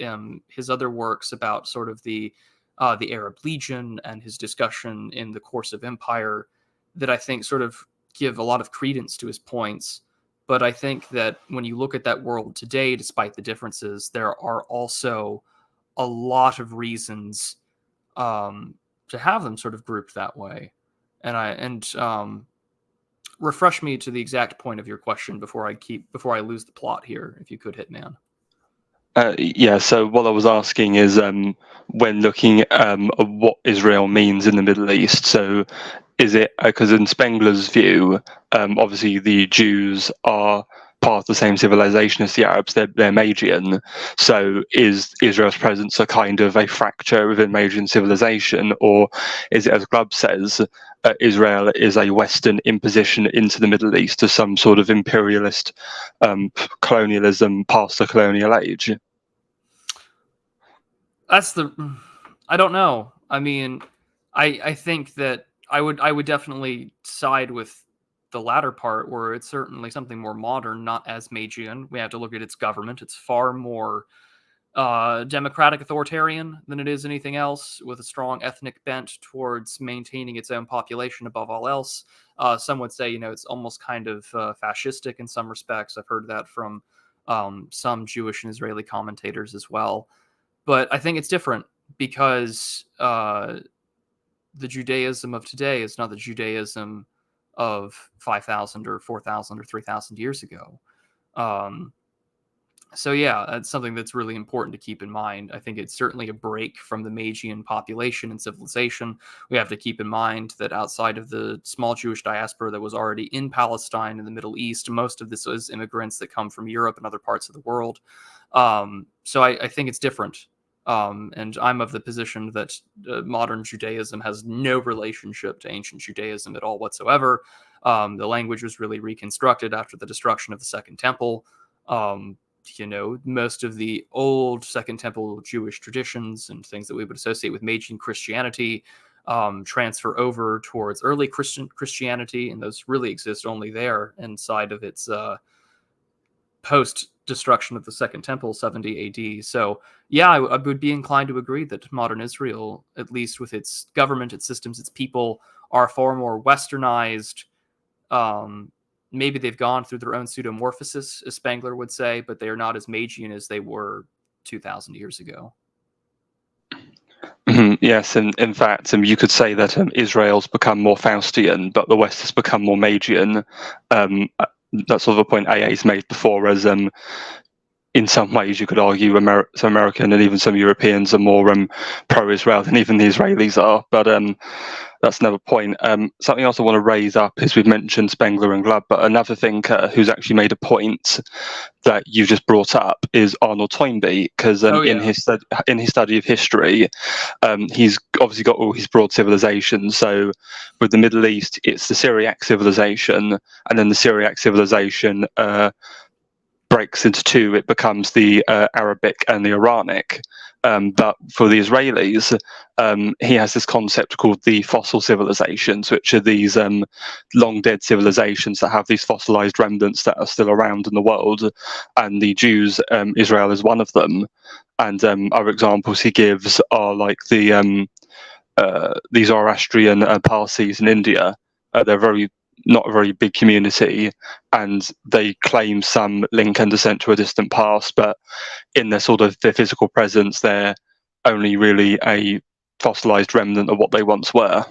Speaker 1: his other works about sort of the Arab Legion and his discussion in The Course of Empire that I think sort of give a lot of credence to his points. But I think that when you look at that world today, despite the differences, there are also a lot of reasons to have them sort of grouped that way. And refresh me to the exact point of your question before I lose the plot here, if you could, Hitman.
Speaker 2: Yeah, so what I was asking is when looking at what Israel means in the Middle East, so is it, because in Spengler's view, obviously the Jews are part of the same civilization as the Arabs, they're Magian, so is Israel's presence a kind of a fracture within Magian civilization, or is it, as Glubb says, Israel is a Western imposition into the Middle East as some sort of imperialist colonialism past the colonial age?
Speaker 1: I don't know. I mean, I think that I would definitely side with the latter part, where it's certainly something more modern, not as Magian. We have to look at its government. It's far more democratic authoritarian than it is anything else, with a strong ethnic bent towards maintaining its own population above all else. Some would say, it's almost kind of fascistic in some respects. I've heard that from some Jewish and Israeli commentators as well. But I think it's different because the Judaism of today is not the Judaism of 5,000 or 4,000 or 3,000 years ago. So yeah, that's something that's really important to keep in mind. I think it's certainly a break from the Magian population and civilization. We have to keep in mind that outside of the small Jewish diaspora that was already in Palestine and the Middle East, most of this is immigrants that come from Europe and other parts of the world. So I think it's different. And I'm of the position that modern Judaism has no relationship to ancient Judaism at all whatsoever. The language was really reconstructed after the destruction of the Second Temple. Most of the old Second Temple Jewish traditions and things that we would associate with Magian Christianity transfer over towards early Christianity, and those really exist only there inside of its post destruction of the Second Temple, 70 AD. So, yeah, I would be inclined to agree that modern Israel, at least with its government, its systems, its people, are far more westernized. Maybe they've gone through their own pseudomorphosis, as Spangler would say, but they are not as Magian as they were 2,000 years ago.
Speaker 2: Yes, and in fact, you could say that Israel's become more Faustian, but the West has become more Magian. That's sort of a point AA's made before, as in some ways you could argue some American and even some Europeans are more pro-Israel than even the Israelis are, but that's another point. Something else I want to raise up is we've mentioned Spengler and Glubb, but another thinker who's actually made a point that you just brought up is Arnold Toynbee, because in his study of history, he's obviously got all his broad civilizations. So with the Middle East, it's the Syriac civilization, and then the Syriac civilization breaks into two. It becomes the Arabic and the Iranic. But for the Israelis, he has this concept called the fossil civilizations, which are these long dead civilizations that have these fossilized remnants that are still around in the world. And the Jews, Israel is one of them. And other examples he gives are like the Zoroastrian Parsis in India. They're not a very big community, and they claim some link and descent to a distant past, but in their physical presence, they're only really a fossilized remnant of what they once were.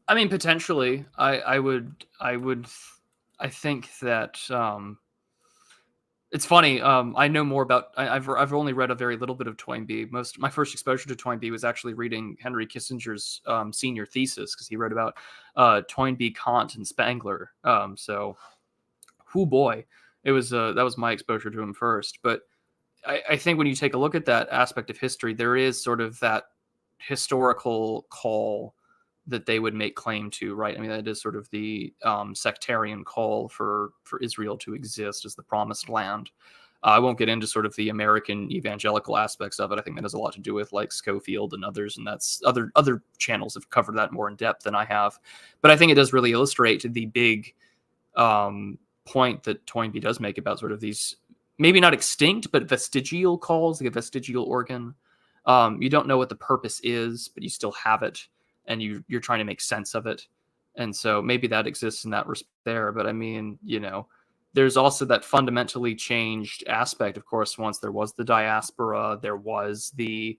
Speaker 1: I mean, potentially, I think that it's funny. I know more about. I've only read a very little bit of Toynbee. My first exposure to Toynbee was actually reading Henry Kissinger's senior thesis, because he wrote about Toynbee, Kant, and Spangler. So, boy, it was that was my exposure to him first. But I think when you take a look at that aspect of history, there is sort of that historical call that they would make claim to, right? I mean, that is sort of the sectarian call for Israel to exist as the promised land. I won't get into sort of the American evangelical aspects of it. I think that has a lot to do with like Schofield and others, and that's other channels have covered that more in depth than I have. But I think it does really illustrate the big point that Toynbee does make about sort of these maybe not extinct, but vestigial calls, like a vestigial organ. You don't know what the purpose is, but you still have it, and you're trying to make sense of it. And so maybe that exists in that respect there. But I mean, there's also that fundamentally changed aspect. Of course, once there was the diaspora, there was the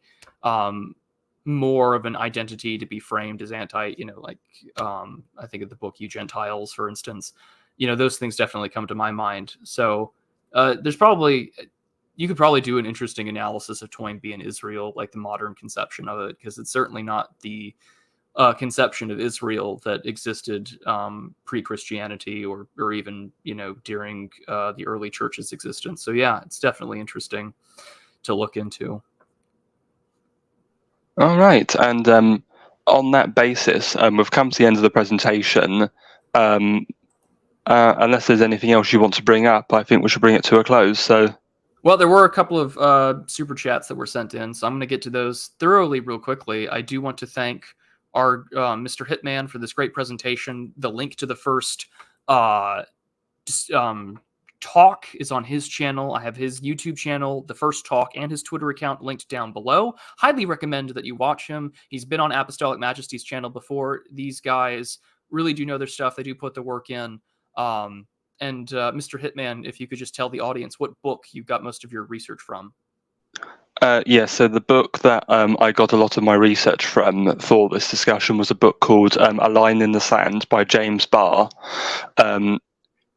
Speaker 1: more of an identity to be framed as anti, I think of the book You Gentiles, for instance. Those things definitely come to my mind. So you could probably do an interesting analysis of Toynbee in Israel, like the modern conception of it, because it's certainly not the conception of Israel that existed pre-Christianity or even, during the early church's existence. So yeah, it's definitely interesting to look into.
Speaker 2: All right. And on that basis, we've come to the end of the presentation. Unless there's anything else you want to bring up, I think we should bring it to a close. So,
Speaker 1: well, there were a couple of super chats that were sent in, so I'm going to get to those thoroughly real quickly. I do want to thank our Mr. Hitman for this great presentation. The link to the first talk is on his channel. I have his YouTube channel, the first talk, and his Twitter account linked down below. Highly recommend that you watch him. He's been on Apostolic Majesty's channel before. These guys really do know their stuff. They do put the work in. And Mr. Hitman, if you could just tell the audience what book you got most of your research from.
Speaker 2: So the book that I got a lot of my research from for this discussion was a book called A Line in the Sand by James Barr.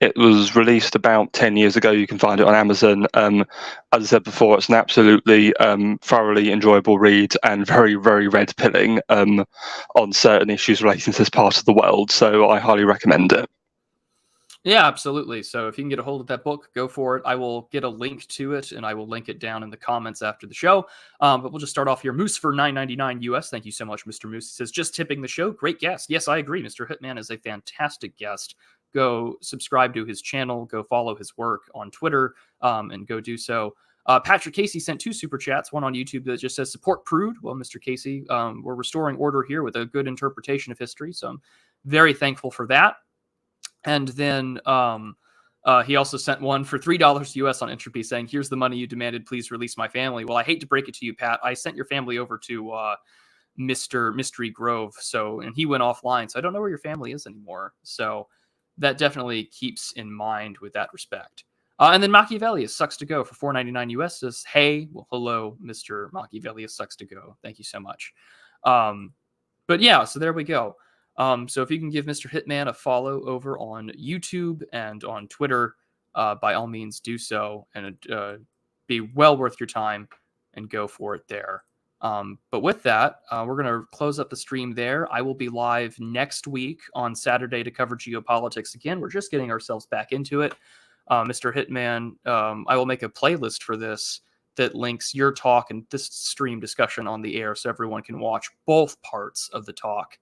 Speaker 2: It was released about 10 years ago. You can find it on Amazon. As I said before, it's an absolutely thoroughly enjoyable read and very, very red-pilling on certain issues relating to this part of the world. So I highly recommend it.
Speaker 1: Yeah, absolutely. So if you can get a hold of that book, go for it. I will get a link to it, and I will link it down in the comments after the show. But we'll just start off here. Moose for $9.99 US. Thank you so much, Mr. Moose. He says, just tipping the show. Great guest. Yes, I agree. Mr. Hitman is a fantastic guest. Go subscribe to his channel. Go follow his work on Twitter, and go do so. Patrick Casey sent 2 super chats, one on YouTube that just says support Prude. Well, Mr. Casey, we're restoring order here with a good interpretation of history. So I'm very thankful for that. And then He also sent one for $3 US on Entropy saying, here's the money you demanded. Please release my family. Well, I hate to break it to you, Pat. I sent your family over to Mr. Mystery Grove. And he went offline. So I don't know where your family is anymore. So that definitely keeps in mind with that respect. And then Machiavellius sucks to go for $4.99 US says, hey, well, hello, Mr. Machiavellius sucks to go. Thank you so much. But yeah, so there we go. So if you can give Mr. Hitman a follow over on YouTube and on Twitter, by all means do so, and it'd be well worth your time, and go for it there. But with that, we're going to close up the stream there. I will be live next week on Saturday to cover geopolitics again. We're just getting ourselves back into it. Mr. Hitman, I will make a playlist for this that links your talk and this stream discussion on the air so everyone can watch both parts of the talk.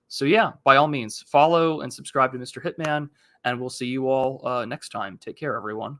Speaker 1: So yeah, by all means, follow and subscribe to Mr. Hitman, and we'll see you all next time. Take care, everyone.